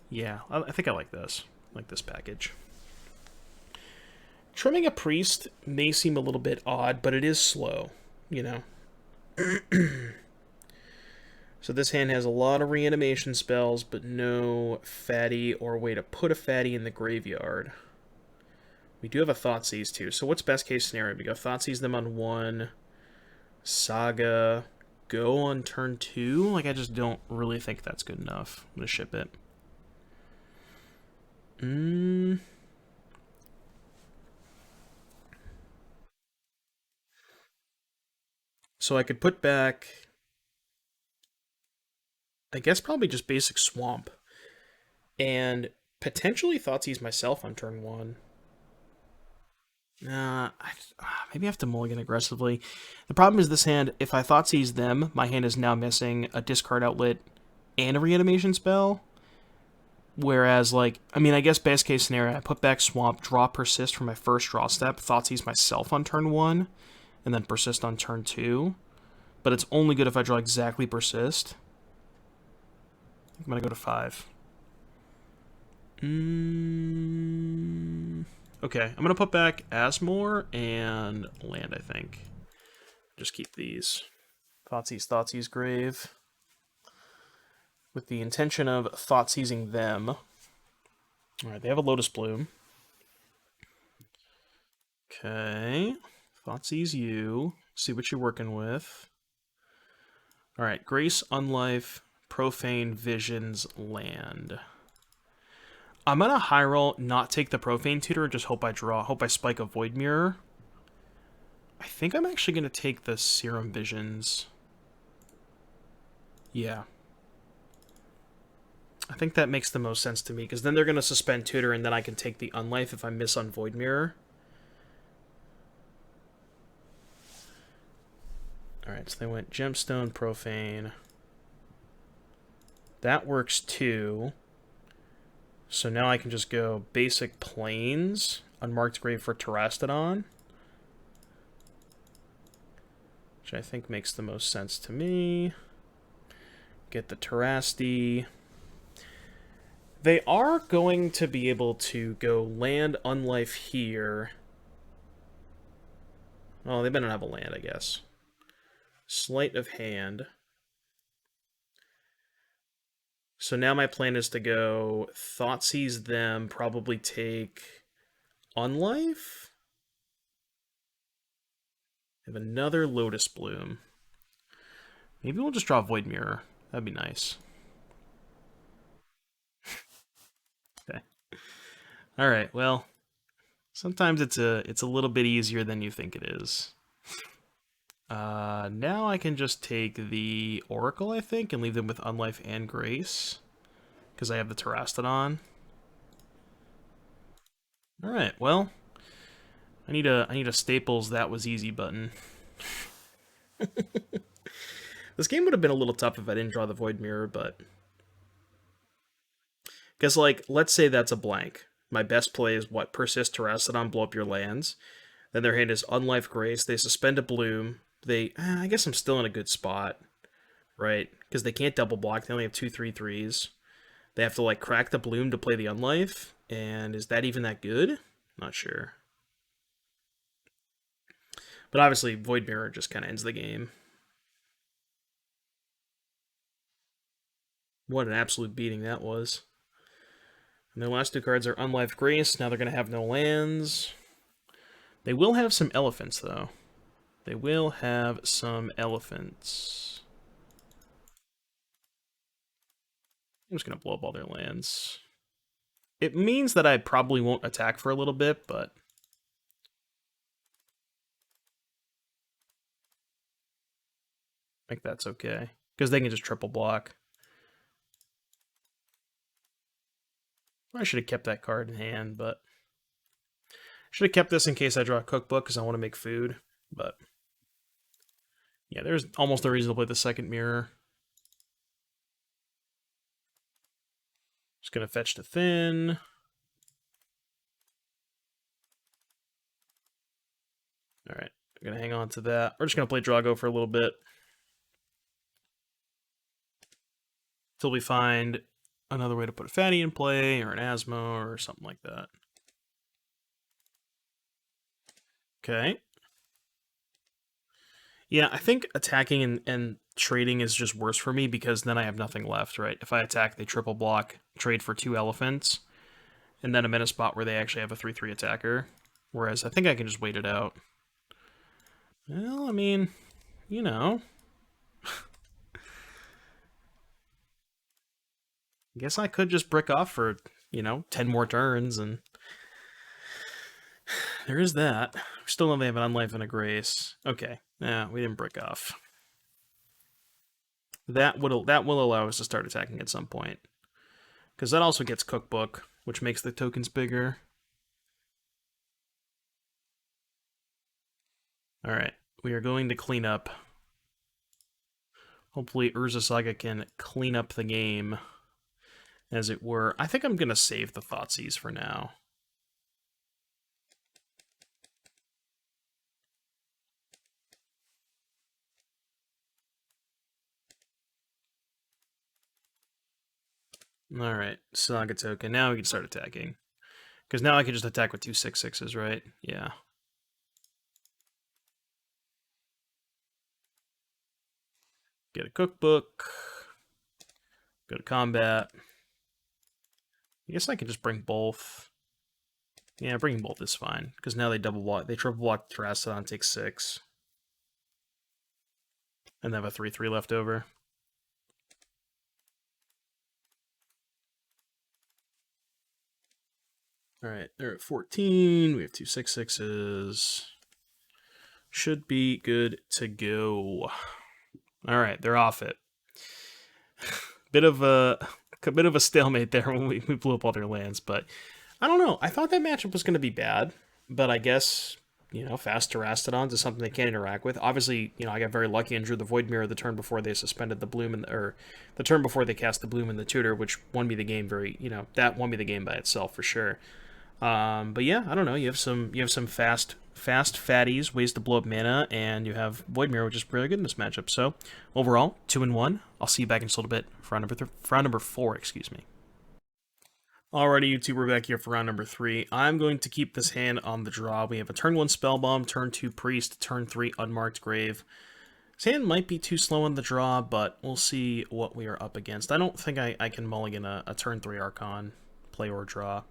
Speaker 1: Yeah, I think I like this. I like this package. Trimming a Priest may seem a little bit odd, but it is slow, you know. So this hand has a lot of reanimation spells, but no fatty or way to put a fatty in the graveyard. We do have a Thoughtseize too. So what's best case scenario? We go Thoughtseize them on 1, Saga, go on turn 2. Like, I just don't really think that's good enough. I'm gonna ship it. So I could put back, I guess probably just basic Swamp. And potentially Thoughtseize myself on turn 1. Maybe I have to mulligan aggressively. The problem is this hand, if I Thoughtseize them, my hand is now missing a discard outlet and a reanimation spell. Whereas, like, I mean, I guess best case scenario, I put back Swamp, draw Persist for my first draw step, Thoughtseize myself on turn 1, and then Persist on turn 2. But it's only good if I draw exactly Persist. I'm gonna go to 5. Okay, I'm gonna put back Asmore and land, I think. Just keep these. Thoughtseize Grave. With the intention of Thoughtseizing them. Alright, they have a Lotus Bloom. Okay. Thoughtseize you. See what you're working with. Alright, Grace, Unlife, Profane, Visions, Land. I'm gonna high roll, not take the Profane Tutor, just hope I draw, hope I spike a Void Mirror. I think I'm actually gonna take the Serum Visions. Yeah. I think that makes the most sense to me, because then they're gonna suspend Tutor, and then I can take the Unlife if I miss on Void Mirror. Alright, so they went Gemstone, Profane. That works too. So now I can just go basic Plains, Unmarked Grave for Terastodon. Which I think makes the most sense to me. Get the Terasti. They are going to be able to go land Unlife here. Oh, they better have a land, I guess. Sleight of Hand. So now my plan is to go Thoughtseize them, probably take Unlife? Have another Lotus Bloom. Maybe we'll just draw Void Mirror. That'd be nice. Okay. Alright, well, sometimes it's a little bit easier than you think it is. Now I can just take the Oracle, I think, and leave them with Unlife and Grace. Because I have the Terastodon. Alright, well. I need a Staples that was easy button. This game would have been a little tough if I didn't draw the Void Mirror, but Because, like, let's say that's a blank. My best play is what? Persist, Terracodon, blow up your lands. Then their hand is Unlife Grace. They suspend a Bloom. I guess I'm still in a good spot, right? Because they can't double block. They only have 2/3/3s. They have to, like, crack the Bloom to play the Unlife. And is that even that good? Not sure. But obviously, Void Mirror just kind of ends the game. What an absolute beating that was. And their last two cards are Unlife Grace. Now they're going to have no lands. They will have some elephants, though. They will have some elephants. I'm just going to blow up all their lands. It means that I probably won't attack for a little bit, but I think that's okay. Because they can just triple block. I should have kept that card in hand, but should have kept this in case I draw a cookbook because I want to make food. But yeah, there's almost no reason to play the second mirror. Just gonna fetch to thin. All right, I'm gonna hang on to that. We're just gonna play Drago for a little bit until we find another way to put a fatty in play or an Asmo or something like that. Okay. Yeah, I think attacking and trading is just worse for me because then I have nothing left, right? If I attack, they triple block, trade for 2 elephants, and then I'm in a spot where they actually have a 3/3 attacker. Whereas I think I can just wait it out. Well, I mean, you know. I guess I could just brick off for, 10 more turns, and there is that. We still only have an Unlife and a Grace. Okay, yeah, we didn't brick off. That will allow us to start attacking at some point. Because that also gets Cookbook, which makes the tokens bigger. Alright, we are going to clean up. Hopefully Urza Saga can clean up the game, as it were. I think I'm going to save the Thoughtseize for now. Alright, Saga token. Now we can start attacking. Because now I can just attack with 2 6/6s, right? Yeah. Get a Cookbook. Go to combat. I guess I can just bring both. Yeah, bringing both is fine. Because now they double block. They triple block Terracodon, take 6. And they have a 3/3 left over. Alright, they're at 14. We have 2 6/6s. Should be good to go. Alright, they're off it. bit of a stalemate there when we blew up all their lands, but I don't know. I thought that matchup was going to be bad, but I guess, fast Terracodons is something they can't interact with. Obviously, I got very lucky and drew the Void Mirror the turn before they suspended the Bloom, or the turn before they cast the Bloom and the Tutor, which won me the game that won me the game by itself for sure. But yeah, I don't know. You have some fast fatties, ways to blow up mana, and you have Void Mirror, which is really good in this matchup. So overall, 2-1. I'll see you back in just a little bit for round number 4. Excuse me. Alrighty, YouTube, we're back here for round number 3. I'm going to keep this hand on the draw. We have a turn 1 Spellbomb, turn 2 Priest, turn 3 Unmarked Grave. This hand might be too slow on the draw, but we'll see what we are up against. I don't think I can mulligan a turn 3 Archon, play or draw.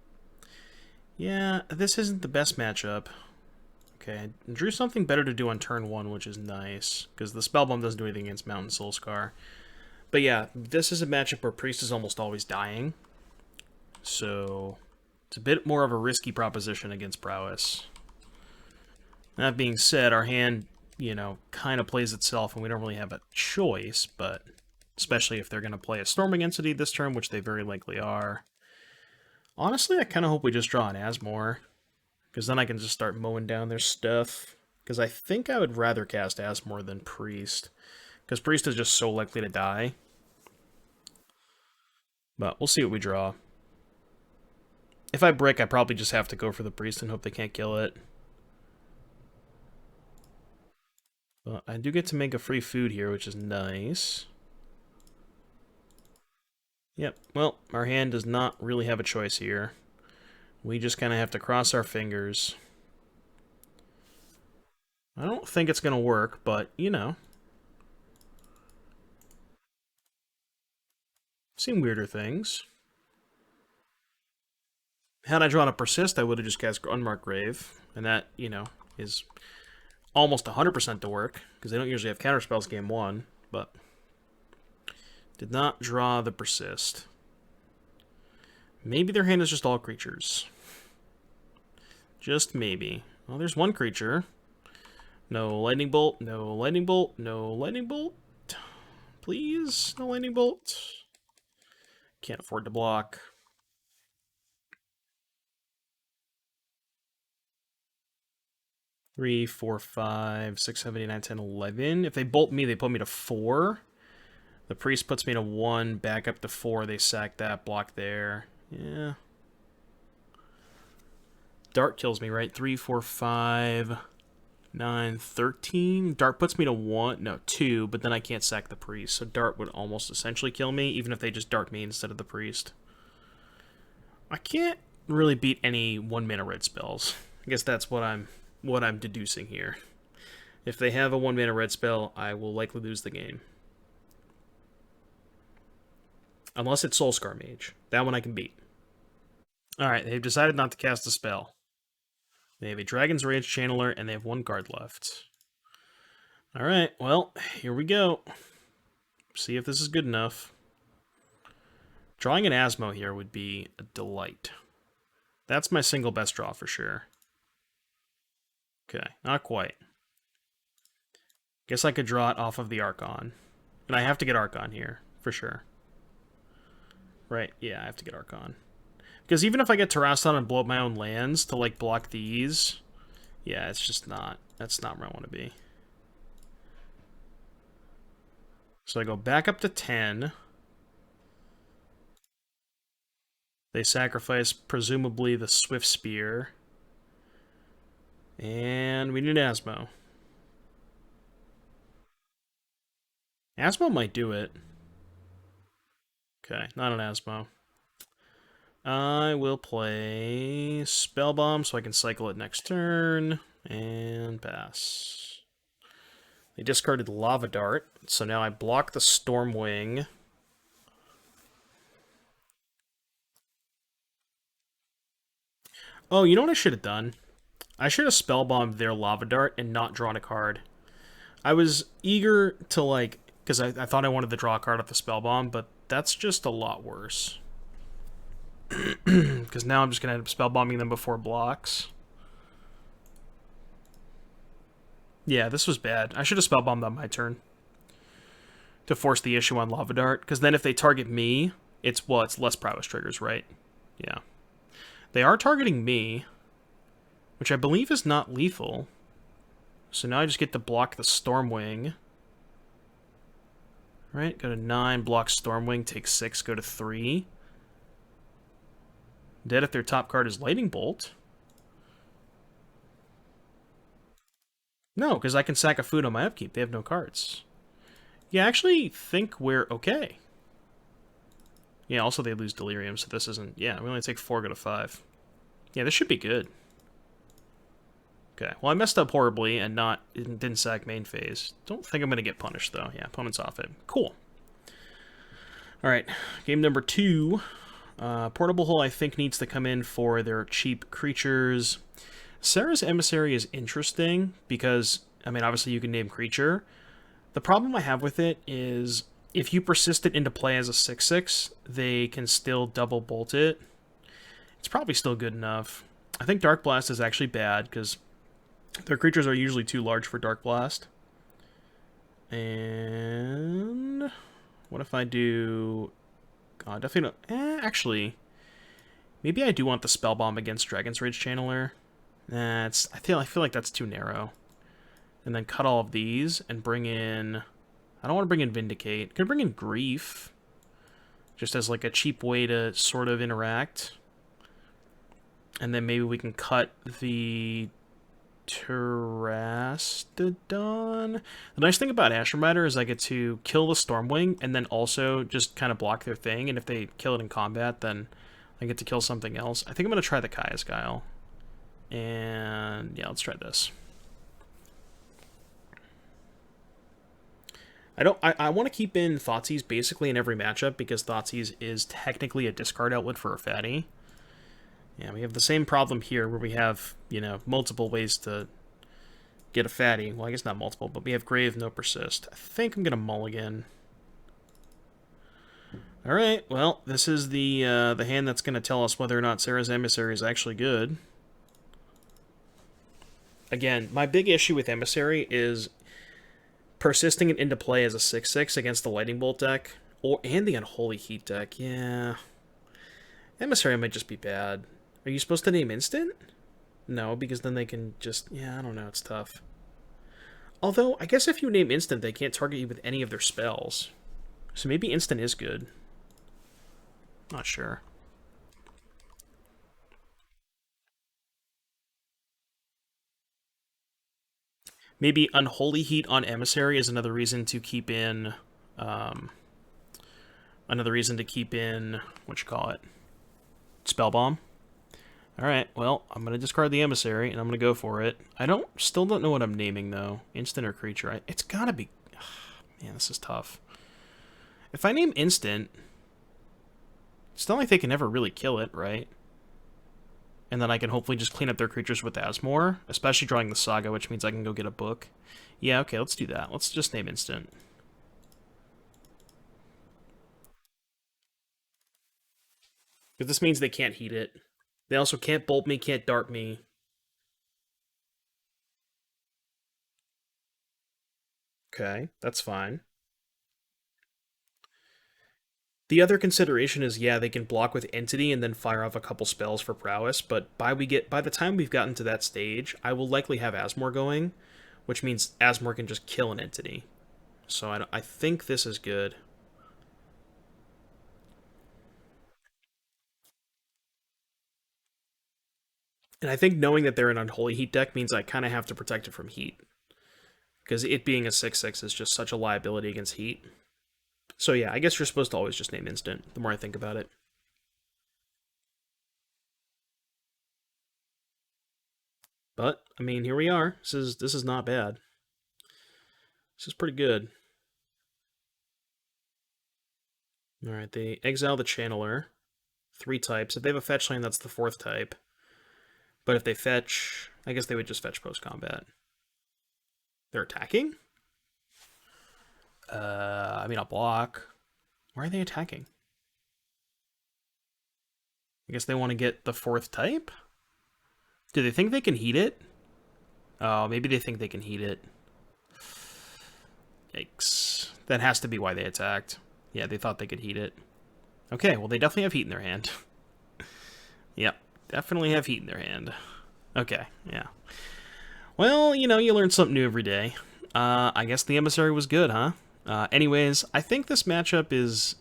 Speaker 1: Yeah, this isn't the best matchup. Okay, I drew something better to do on turn 1, which is nice, because the Spellbomb doesn't do anything against Mountain Soulscar. But yeah, this is a matchup where Priest is almost always dying. So, it's a bit more of a risky proposition against Prowess. That being said, our hand, kind of plays itself, and we don't really have a choice, but especially if they're going to play a Storming Entity this turn, which they very likely are. Honestly, I kind of hope we just draw an Asmore, because then I can just start mowing down their stuff. Because I think I would rather cast Asmore than Priest, because Priest is just so likely to die. But we'll see what we draw. If I brick, I probably just have to go for the priest and hope they can't kill it. But I do get to make a free food here, which is nice. Yep, well, our hand does not really have a choice here. We just kind of have to cross our fingers. I don't think it's going to work, but, you know. Seen weirder things. Had I drawn a Persist, I would have just cast Unmarked Grave. And that, you know, is almost 100% to work, because they don't usually have counterspells game 1, but did not draw the Persist. Maybe their hand is just all creatures. Just maybe. Well, there's one creature. No lightning bolt, no lightning bolt, no lightning bolt. Please, no lightning bolt. Can't afford to block. Three, 4, 5, 6, 7, 8, 9, 10, 11. If they bolt me, they put me to 4. The priest puts me to 1, back up to 4. They sack that, block there. Yeah. Dart kills me, right? 3, 4, 5, 9, 13. Dart puts me to 1, no, 2, but then I can't sack the priest. So Dart would almost essentially kill me, even if they just dart me instead of the priest. I can't really beat any 1-mana red spells. I guess that's what I'm deducing here. If they have a 1-mana red spell, I will likely lose the game. Unless it's Soulscar Mage. That one I can beat. Alright, they've decided not to cast a spell. They have a Dragon's Rage Channeler, and they have 1 card left. Alright, well, here we go. See if this is good enough. Drawing an Asmo here would be a delight. That's my single best draw for sure. Okay, not quite. Guess I could draw it off of the Archon. And I have to get Archon here, for sure. Right, yeah, I have to get Archon. Because even if I get Terrasson and blow up my own lands to, like, block these, yeah, it's just not, that's not where I want to be. So I go back up to 10. They sacrifice, presumably, the Swift Spear. And we need an Asmo. Asmo might do it. Okay, not an Asmo. I will play Spell Bomb so I can cycle it next turn. And pass. They discarded Lava Dart, so now I block the Stormwing. Oh, you know what I should have done? I should have spellbombed their Lava Dart and not drawn a card. I was eager to, like, because I thought I wanted to draw a card off the spellbomb, but that's just a lot worse. Because now I'm just going to end up spellbombing them before blocks. Yeah, this was bad. I should have spellbombed on my turn to force the issue on Lava Dart, because then if they target me, it's less prowess triggers, right? Yeah. They are targeting me, which I believe is not lethal. So now I just get to block the Stormwing. Right, go to 9, block Stormwing, take 6, go to 3. Dead if their top card is Lightning Bolt. No, because I can sack a food on my upkeep. They have no cards. Yeah, I actually think we're okay. Yeah, also they lose Delirium, so this isn't... Yeah, we only take 4, go to 5. Yeah, this should be good. Okay, well I messed up horribly and didn't sack main phase. Don't think I'm going to get punished, though. Yeah, opponent's off it. Cool. Alright, game number 2. Portable Hole, I think, needs to come in for their cheap creatures. Sarah's Emissary is interesting because, I mean, obviously you can name creature. The problem I have with it is if you persist it into play as a 6/6, they can still double bolt it. It's probably still good enough. I think Dark Blast is actually bad because their creatures are usually too large for Dark Blast. And what if I do... God, definitely not... actually, maybe I do want the Spell Bomb against Dragon's Rage Channeler. Nah, I feel like that's too narrow. And then cut all of these and bring in... I don't want to bring in Vindicate. Could bring in Grief. Just as like a cheap way to sort of interact. And then maybe we can cut the Terastodon. The nice thing about Asmo-Reanimator is I get to kill the Stormwing and then also just kind of block their thing. And if they kill it in combat, then I get to kill something else. I think I'm going to try the Kaya's Guile. And yeah, let's try this. I want to keep in Thoughtseize basically in every matchup because Thoughtseize is technically a discard outlet for a fatty. Yeah, we have the same problem here where we have, you know, multiple ways to get a fatty. Well, I guess not multiple, but we have Grave, no Persist. I think I'm going to mulligan. Alright, well, this is the hand that's going to tell us whether or not Serra's Emissary is actually good. Again, my big issue with Emissary is persisting it into play as a 6/6 against the Lightning Bolt deck, and the Unholy Heat deck. Yeah. Emissary might just be bad. Are you supposed to name instant? No, because then they can just... Yeah, I don't know, it's tough. Although, I guess if you name instant, they can't target you with any of their spells. So maybe instant is good. Not sure. Maybe Unholy Heat on Emissary is another reason to keep in... another reason to keep in... What you call it? Spell Bomb. Alright, well, I'm going to discard the Emissary, and I'm going to go for it. Still don't know what I'm naming, though. Instant or creature. It's got to be... Man, this is tough. If I name instant, it's not like they can never really kill it, right? And then I can hopefully just clean up their creatures with Asmore, especially drawing the Saga, which means I can go get a book. Yeah, okay, let's do that. Let's just name instant. But this means they can't heat it. They also can't bolt me, can't dart me. Okay, that's fine. The other consideration is, yeah, they can block with Entity and then fire off a couple spells for prowess, but by the time we've gotten to that stage, I will likely have Asmore going, which means Asmore can just kill an Entity. So I think this is good. And I think knowing that they're an Unholy Heat deck means I kind of have to protect it from heat. Because it being a 6/6 is just such a liability against heat. So yeah, I guess you're supposed to always just name instant, the more I think about it. But, I mean, here we are. This is not bad. This is pretty good. Alright, they exile the Channeler. 3 types. If they have a fetch land, that's the 4th type. But if they fetch... I guess they would just fetch post-combat. They're attacking? I mean, I'll block. Why are they attacking? I guess they want to get the 4th type? Do they think they can heat it? Oh, maybe they think they can heat it. Yikes. That has to be why they attacked. Yeah, they thought they could heat it. Okay, well, they definitely have heat in their hand. Yep, definitely have heat in their hand. Okay, yeah. Well, you know, you learn something new every day. I guess the Emissary was good, huh? Anyways, I think this matchup is...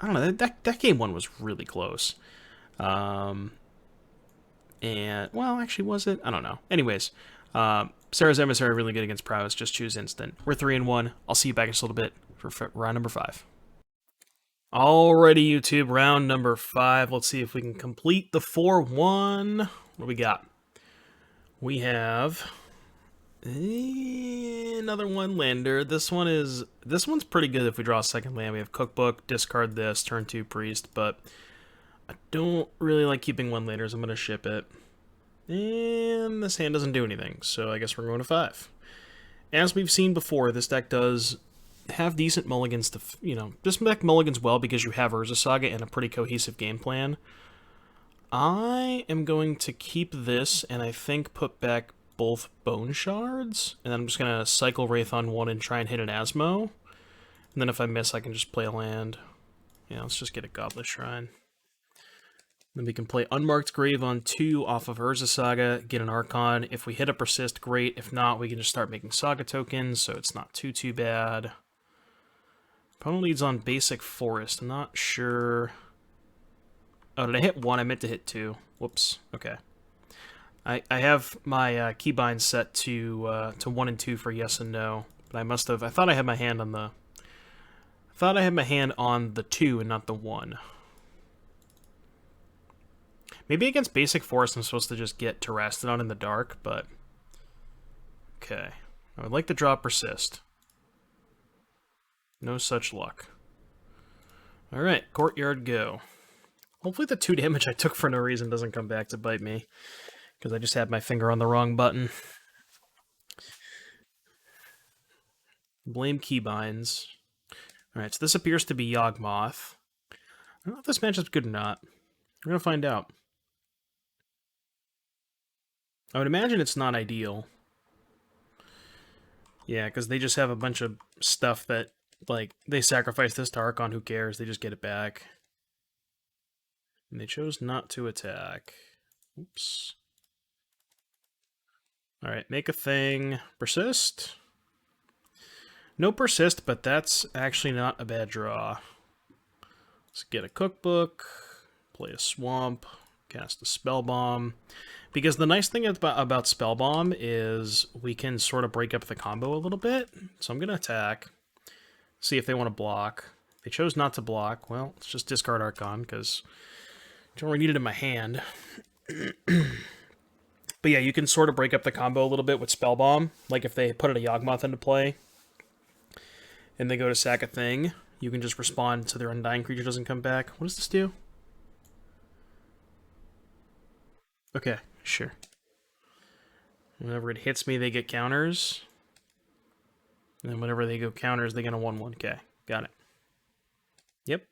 Speaker 1: I don't know, that game one was really close. And, well, actually, was it? I don't know. Anyways, Serra's Emissary really good against prowess. Just choose instant. We're 3-1. I'll see you back in just a little bit for round number 5. Alrighty, YouTube, round number 5. Let's see if we can complete the 4-1. What do we got? We have another one lander. This one's pretty good if we draw a second land. We have Cookbook, discard this, turn 2 Priest, but I don't really like keeping one landers. I'm going to ship it. And this hand doesn't do anything, so I guess we're going to 5. As we've seen before, this deck does have decent mulligans to, you know, this deck mulligans well because you have Urza Saga and a pretty cohesive game plan. I am going to keep this and I think put back both Bone Shards, and then I'm just going to cycle Wraith on 1 and try and hit an Asmo. And then if I miss, I can just play a land. Yeah, let's just get a Goblet Shrine. Then we can play Unmarked Grave on 2 off of Urza Saga, get an Archon. If we hit a Persist, great. If not, we can just start making Saga tokens, so it's not too bad. Opponent leads on Basic Forest. I'm not sure Oh, did I hit 1? I meant to hit 2. Whoops. Okay. I have my keybind set to 1 and 2 for yes and no, but I must have. I thought I had my hand on the. I thought I had my hand on the 2 and not the 1. Maybe against basic forest I'm supposed to just get Terastodon in the dark, but okay. I would like to draw Persist. No such luck. Alright, Courtyard go. Hopefully the 2 damage I took for no reason doesn't come back to bite me, because I just had my finger on the wrong button. Blame keybinds. Alright, so this appears to be Yawgmoth. I don't know if this matchup's good or not. We're going to find out. I would imagine it's not ideal. Yeah, because they just have a bunch of stuff that, like, they sacrifice this to Archon, who cares? They just get it back. And they chose not to attack. Oops. Alright, make a thing. Persist. No Persist, but that's actually not a bad draw. Let's get a cookbook, play a swamp, cast a spell bomb. Because the nice thing about spell bomb is we can sort of break up the combo a little bit. So I'm going to attack, see if they want to block. They chose not to block. Well, let's just discard Archon because I don't really need it in my hand. But yeah, you can sort of break up the combo a little bit with spell bomb. Like if they put a Yawgmoth into play and they go to sack a thing, you can just respond so their Undying creature doesn't come back. What does this do? Okay, sure. Whenever it hits me, they get counters. And then whenever they go counters, they get a 1/1. Okay, got it. Yep.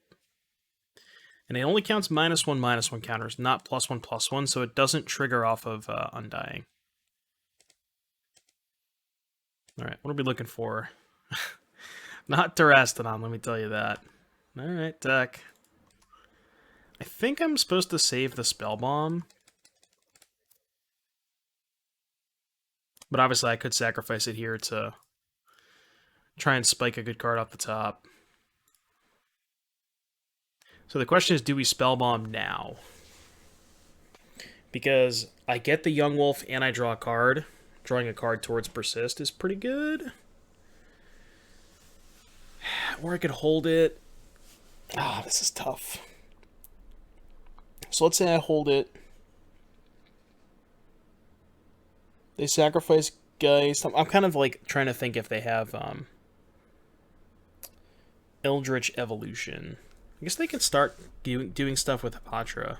Speaker 1: And it only counts -1/-1 counters, not +1/+1, so it doesn't trigger off of Undying. Alright, what are we looking for? Not Terastodon, let me tell you that. Alright, deck. I think I'm supposed to save the Spell Bomb. But obviously I could sacrifice it here to try and spike a good card off the top. So the question is, do we Spell Bomb now? Because I get the Young Wolf and I draw a card. Drawing a card towards Persist is pretty good. Or I could hold it. Ah, this is tough. So let's say I hold it. They sacrifice Geist. I'm kind of like trying to think if they have Eldritch Evolution. I guess they could start doing stuff with Apatra.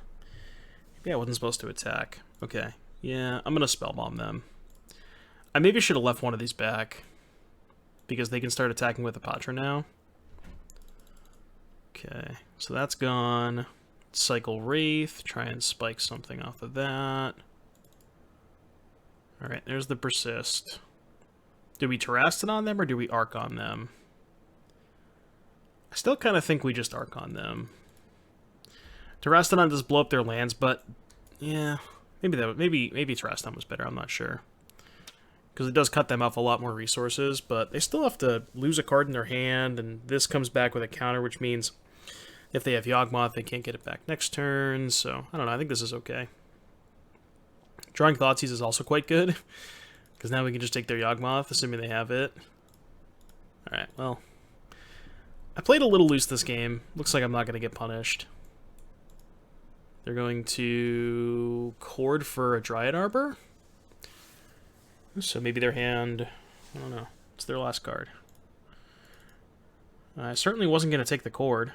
Speaker 1: Maybe I wasn't supposed to attack. Okay. Yeah, I'm going to Spell Bomb them. I maybe should have left one of these back, because they can start attacking with Apatra now. Okay, so that's gone. Cycle Wraith, try and spike something off of that. Alright, there's the Persist. Do we Terastodon them or do we Archon them? I still kind of think we just Archon them. Terastodon does blow up their lands, but yeah, maybe Terastodon was better, I'm not sure. Because it does cut them off a lot more resources, but they still have to lose a card in their hand, and this comes back with a counter, which means if they have Yawgmoth, they can't get it back next turn, so I don't know, I think this is okay. Drawing Thoughtseize is also quite good, because now we can just take their Yawgmoth, assuming they have it. Alright, well, I played a little loose this game. Looks like I'm not going to get punished. They're going to Chord for a Dryad Arbor. So maybe their hand, I don't know, it's their last card. I certainly wasn't going to take the Chord.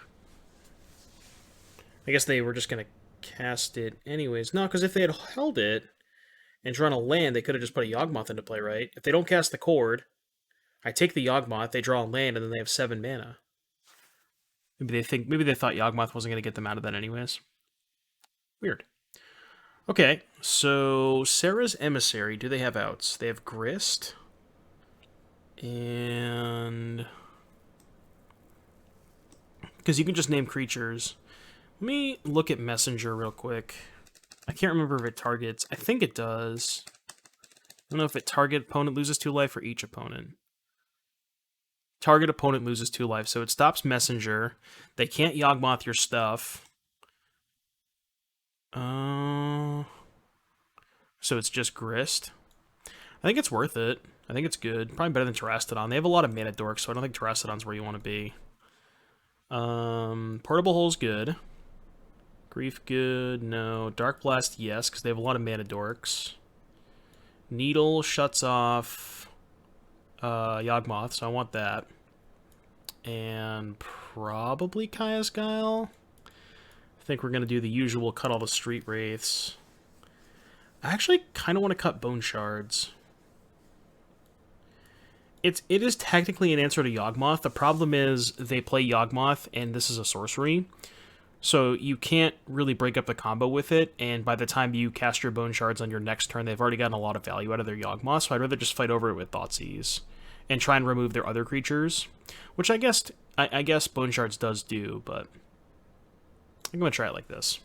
Speaker 1: I guess they were just going to cast it anyways. No, because if they had held it and drawn a land, they could have just put a Yawgmoth into play, right? If they don't cast the Chord, I take the Yawgmoth, they draw a land, and then they have 7 mana. Maybe they thought Yawgmoth wasn't going to get them out of that anyways. Weird. Okay, so Sarah's Emissary, do they have outs? They have Grist. And because you can just name creatures. Let me look at Messenger real quick. I can't remember if it targets. I think it does. I don't know if it target opponent loses 2 life or each opponent. Target opponent loses 2 life, so it stops Messenger. They can't Yawgmoth your stuff. Uh, so it's just Grist. I think it's worth it. I think it's good. Probably better than Terastodon. They have a lot of mana dorks, so I don't think Terastodon's where you want to be. Portable Hole's good. Grief good, no. Dark Blast, yes, because they have a lot of mana dorks. Needle shuts off Yawgmoth, so I want that. And probably Kaya's Guile. I think we're going to do the usual cut all the Street Wraiths. I actually kind of want to cut Bone Shards. It is technically an answer to Yawgmoth. The problem is they play Yawgmoth, and this is a sorcery. So you can't really break up the combo with it, and by the time you cast your Bone Shards on your next turn, they've already gotten a lot of value out of their Yawgmoth, so I'd rather just fight over it with Thoughtseize and try and remove their other creatures, which I guess Bone Shards does do, but I'm going to try it like this.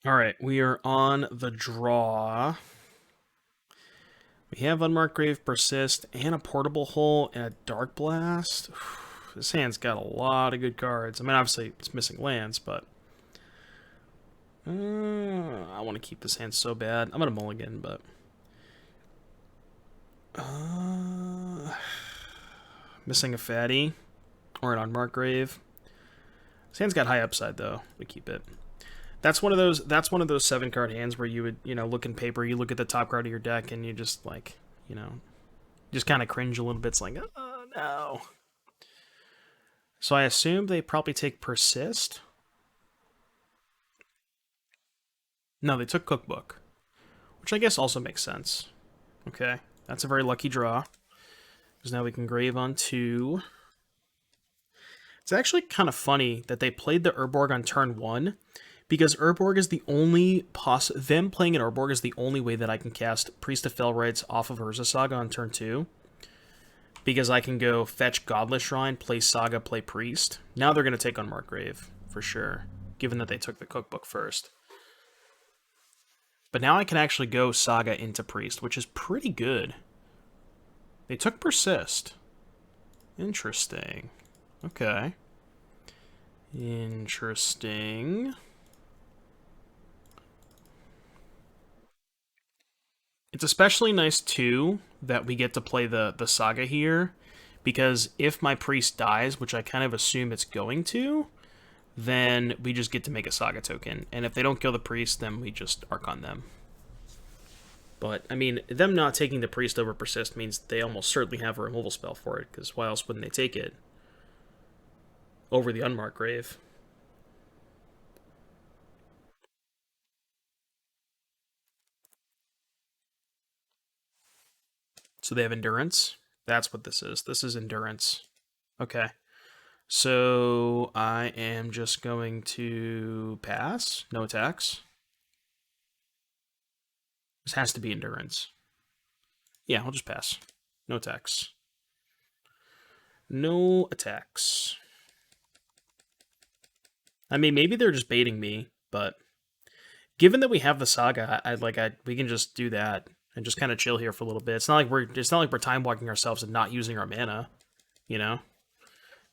Speaker 1: All right, we are on the draw. We have Unmarked Grave, Persist, and a Portable Hole, and a Dark Blast. This hand's got a lot of good cards. I mean, obviously, it's missing lands, but... I want to keep this hand so bad. I'm going to mulligan, but... missing a Fatty, or an Unmarked Grave. This hand's got high upside, though. We keep it. That's one of those 7-card hands where you would, look in paper, you look at the top card of your deck, and you just, like, just kind of cringe a little bit. It's like, oh, no. So I assume they probably take Persist. No, they took Cookbook, which I guess also makes sense. Okay, that's a very lucky draw. Because now we can grave on 2. It's actually kind of funny that they played the Urborg on turn 1, because Urborg is the only them playing an Urborg is the only way that I can cast Priest of Felrights off of Urza Saga on turn 2. Because I can go fetch Godless Shrine, play Saga, play Priest. Now they're going to take Unmarked Grave, for sure, given that they took the Cookbook first. But now I can actually go Saga into Priest, which is pretty good. They took Persist. Interesting. Okay. Interesting. It's especially nice, too, that we get to play the Saga here, because if my Priest dies, which I kind of assume it's going to, then we just get to make a Saga token. And if they don't kill the Priest, then we just Archon them. But, I mean, them not taking the Priest over Persist means they almost certainly have a removal spell for it, because why else wouldn't they take it over the Unmarked Grave? So they have Endurance. That's what this is. This is Endurance. Okay. So I am just going to pass. No attacks. This has to be Endurance. Yeah, I'll just pass. No attacks. No attacks. I mean, maybe they're just baiting me, but given that we have the Saga, we can just do that and just kind of chill here for a little bit. It's not like we're time walking ourselves and not using our mana,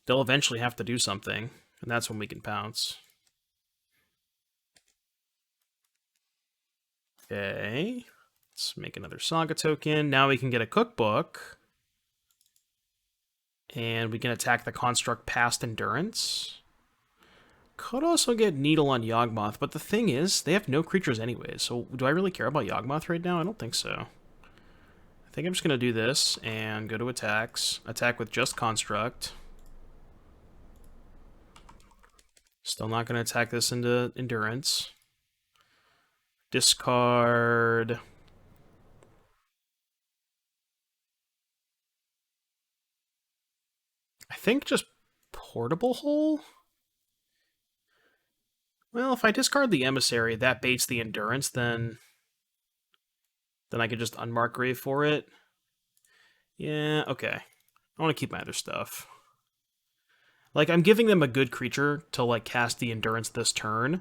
Speaker 1: They'll eventually have to do something, and that's when we can pounce. Okay. Let's make another Saga token. Now we can get a Cookbook. And we can attack the Construct past Endurance. Could also get Needle on Yawgmoth, but the thing is, they have no creatures anyways, so do I really care about Yawgmoth right now? I don't think so. I think I'm just going to do this and go to attacks. Attack with just Construct. Still not going to attack this into Endurance. Discard. I think just Portable Hole? Well, if I discard the Emissary, that baits the Endurance, then I could just unmark Grave for it. Yeah, okay. I want to keep my other stuff. Like, I'm giving them a good creature to, like, cast the Endurance this turn.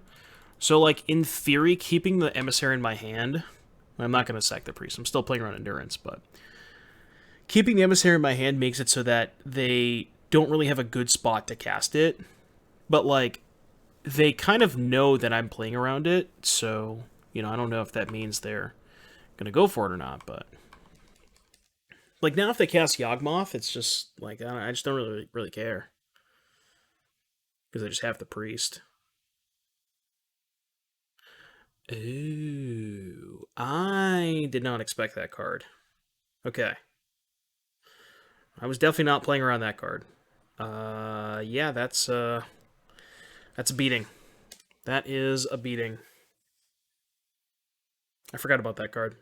Speaker 1: So, like, in theory, keeping the Emissary in my hand... I'm not going to sack the Priest. I'm still playing around Endurance, but... keeping the Emissary in my hand makes it so that they don't really have a good spot to cast it. But, like, they kind of know that I'm playing around it, so, you know, I don't know if that means they're going to go for it or not, but... like, now if they cast Yawgmoth, it's just, like, I just don't really care. Because I just have the Priest. Ooh, I did not expect that card. Okay. I was definitely not playing around that card. Yeah, that's a beating. That is a beating. I forgot about that card.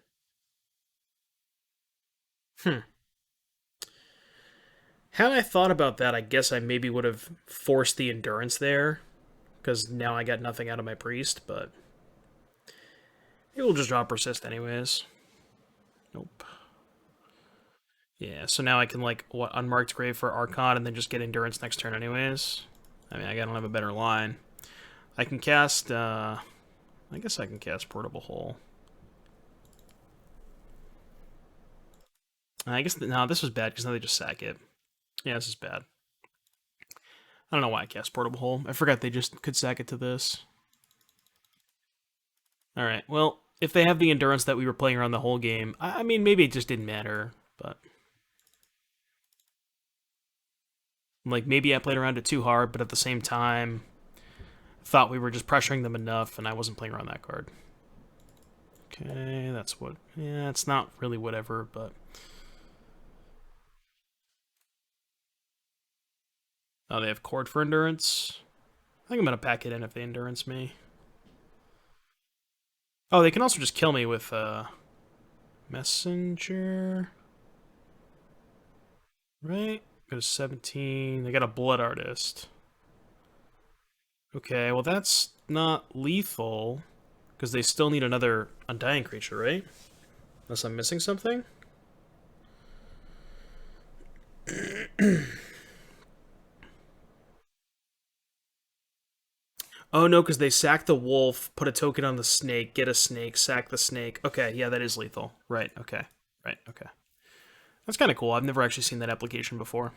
Speaker 1: Had I thought about that, I guess I maybe would have forced the Endurance there, because now I got nothing out of my Priest, but... it will just draw Persist anyways. Nope. Yeah, so now I can, like, what, Unmarked Grave for Archon and then just get Endurance next turn anyways. I mean, I don't have a better line. I can cast, I guess I can cast Portable Hole. I guess, no, this was bad because now they just sack it. Yeah, this is bad. I don't know why I cast Portable Hole. I forgot they just could sack it to this. Alright, well, if they have the Endurance that we were playing around the whole game, I mean, maybe it just didn't matter, but... like, maybe I played around it too hard, but at the same time, thought we were just pressuring them enough, and I wasn't playing around that card. Okay, that's what... yeah, it's not really whatever, but... oh, they have Chord for Endurance? I think I'm going to pack it in if they Endurance me. Oh, they can also just kill me with, Messenger... right? Go to 17. They got a Blood Artist. Okay, well that's not lethal, because they still need another Undying creature, right? Unless I'm missing something? Oh no, because they sack the wolf, put a token on the snake, get a snake, sack the snake. Okay, yeah, that is lethal. Right, okay. Right, okay. That's kind of cool. I've never actually seen that application before.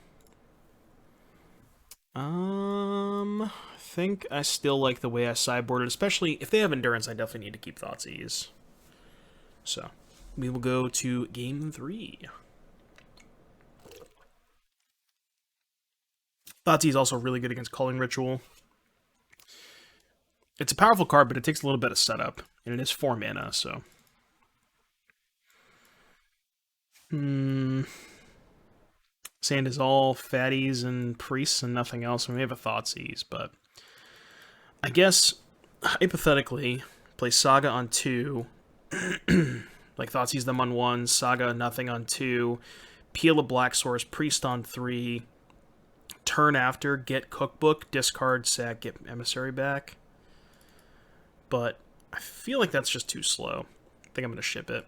Speaker 1: I think I still like the way I sideboarded, especially if they have Endurance, I definitely need to keep Thoughtseize. So, we will go to game 3. Thoughtseize is also really good against Culling Ritual. It's a powerful card, but it takes a little bit of setup, and it is 4 mana, so... Sand is all fatties and priests and nothing else, and we have a Thoughtseize, but... I guess, hypothetically, play Saga on 2, like Thoughtseize them on 1, Saga nothing on 2, peel a Black Source, Priest on 3, turn after, get Cookbook, discard, sack, get Emissary back. But I feel like that's just too slow. I think I'm going to ship it.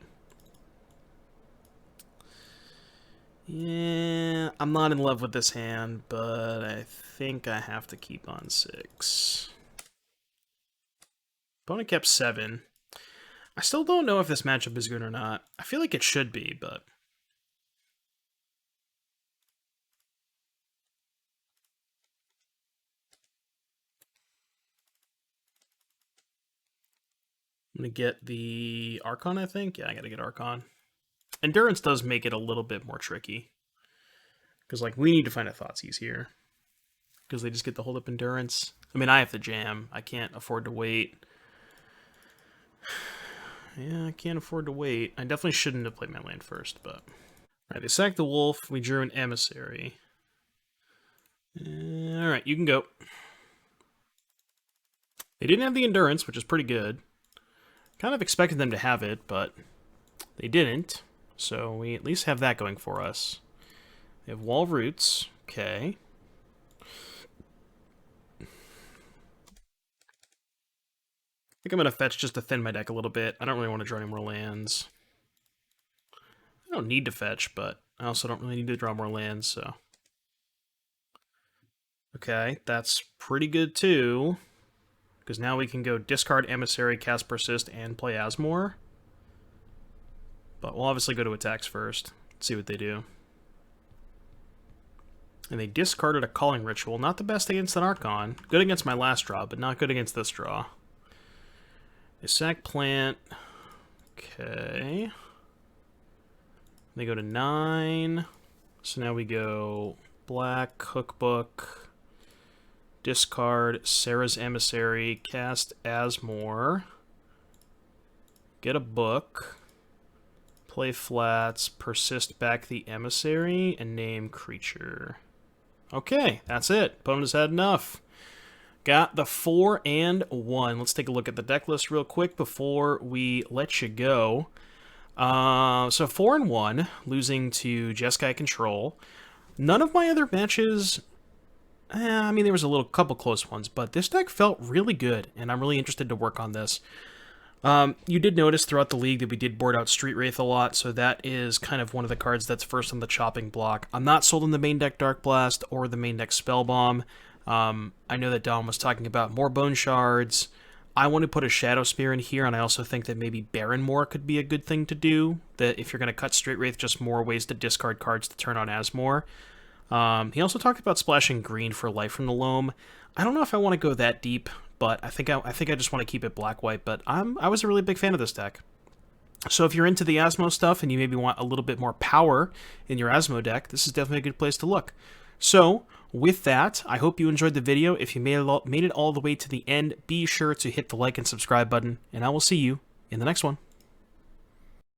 Speaker 1: Yeah, I'm not in love with this hand, but I think I have to keep on 6. Opponent kept 7. I still don't know if this matchup is good or not. I feel like it should be, but... I'm going to get the Archon, I think. Yeah, I got to get Archon. Endurance does make it a little bit more tricky. Because, like, we need to find a Thoughtseize here. Because they just get the hold up Endurance. I mean, I have to jam. I can't afford to wait. Yeah, I can't afford to wait. I definitely shouldn't have played my land first, but... Alright, they sacked the wolf. We drew an Emissary. Alright, you can go. They didn't have the Endurance, which is pretty good. Kind of expected them to have it, but they didn't. So we at least have that going for us. They have Wall Roots. Okay. think I'm going to fetch just to thin my deck a little bit. I don't really want to draw any more lands. I don't need to fetch, but I also don't really need to draw more lands, so... Okay, that's pretty good too. Because now we can go discard Emissary, cast Persist, and play Asmo. But we'll obviously go to attacks first. See what they do. And they discarded a Calling Ritual. Not the best against an Archon. Good against my last draw, but not good against this draw. They sack Plant. Okay. They go to 9. So now we go black, Cookbook, discard Sarah's Emissary, cast Asmo, get a book, play flats, persist back the Emissary, and name creature. Okay, that's it. Opponent has had enough. Got the 4 and 1. Let's take a look at the deck list real quick before we let you go. So 4 and 1, losing to Jeskai Control. None of my other matches, I mean, there was a couple close ones, but this deck felt really good, and I'm really interested to work on this. You did notice throughout the league that we did board out Street Wraith a lot, so that is kind of one of the cards that's first on the chopping block. I'm not sold on the main deck Dark Blast or the main deck Spellbomb. I know that Dom was talking about more Bone Shards. I want to put a Shadow Spear in here, and I also think that maybe Barrenmore could be a good thing to do. That if you're going to cut Street Wraith, just more ways to discard cards to turn on Asmo. He also talked about splashing green for Life from the Loam. I don't know if I want to go that deep, but I think I just want to keep it black-white, but I was a really big fan of this deck. So if you're into the Asmo stuff and you maybe want a little bit more power in your Asmo deck, this is definitely a good place to look. So, with that, I hope you enjoyed the video. If you made it all the way to the end, be sure to hit the like and subscribe button, and I will see you in the next one.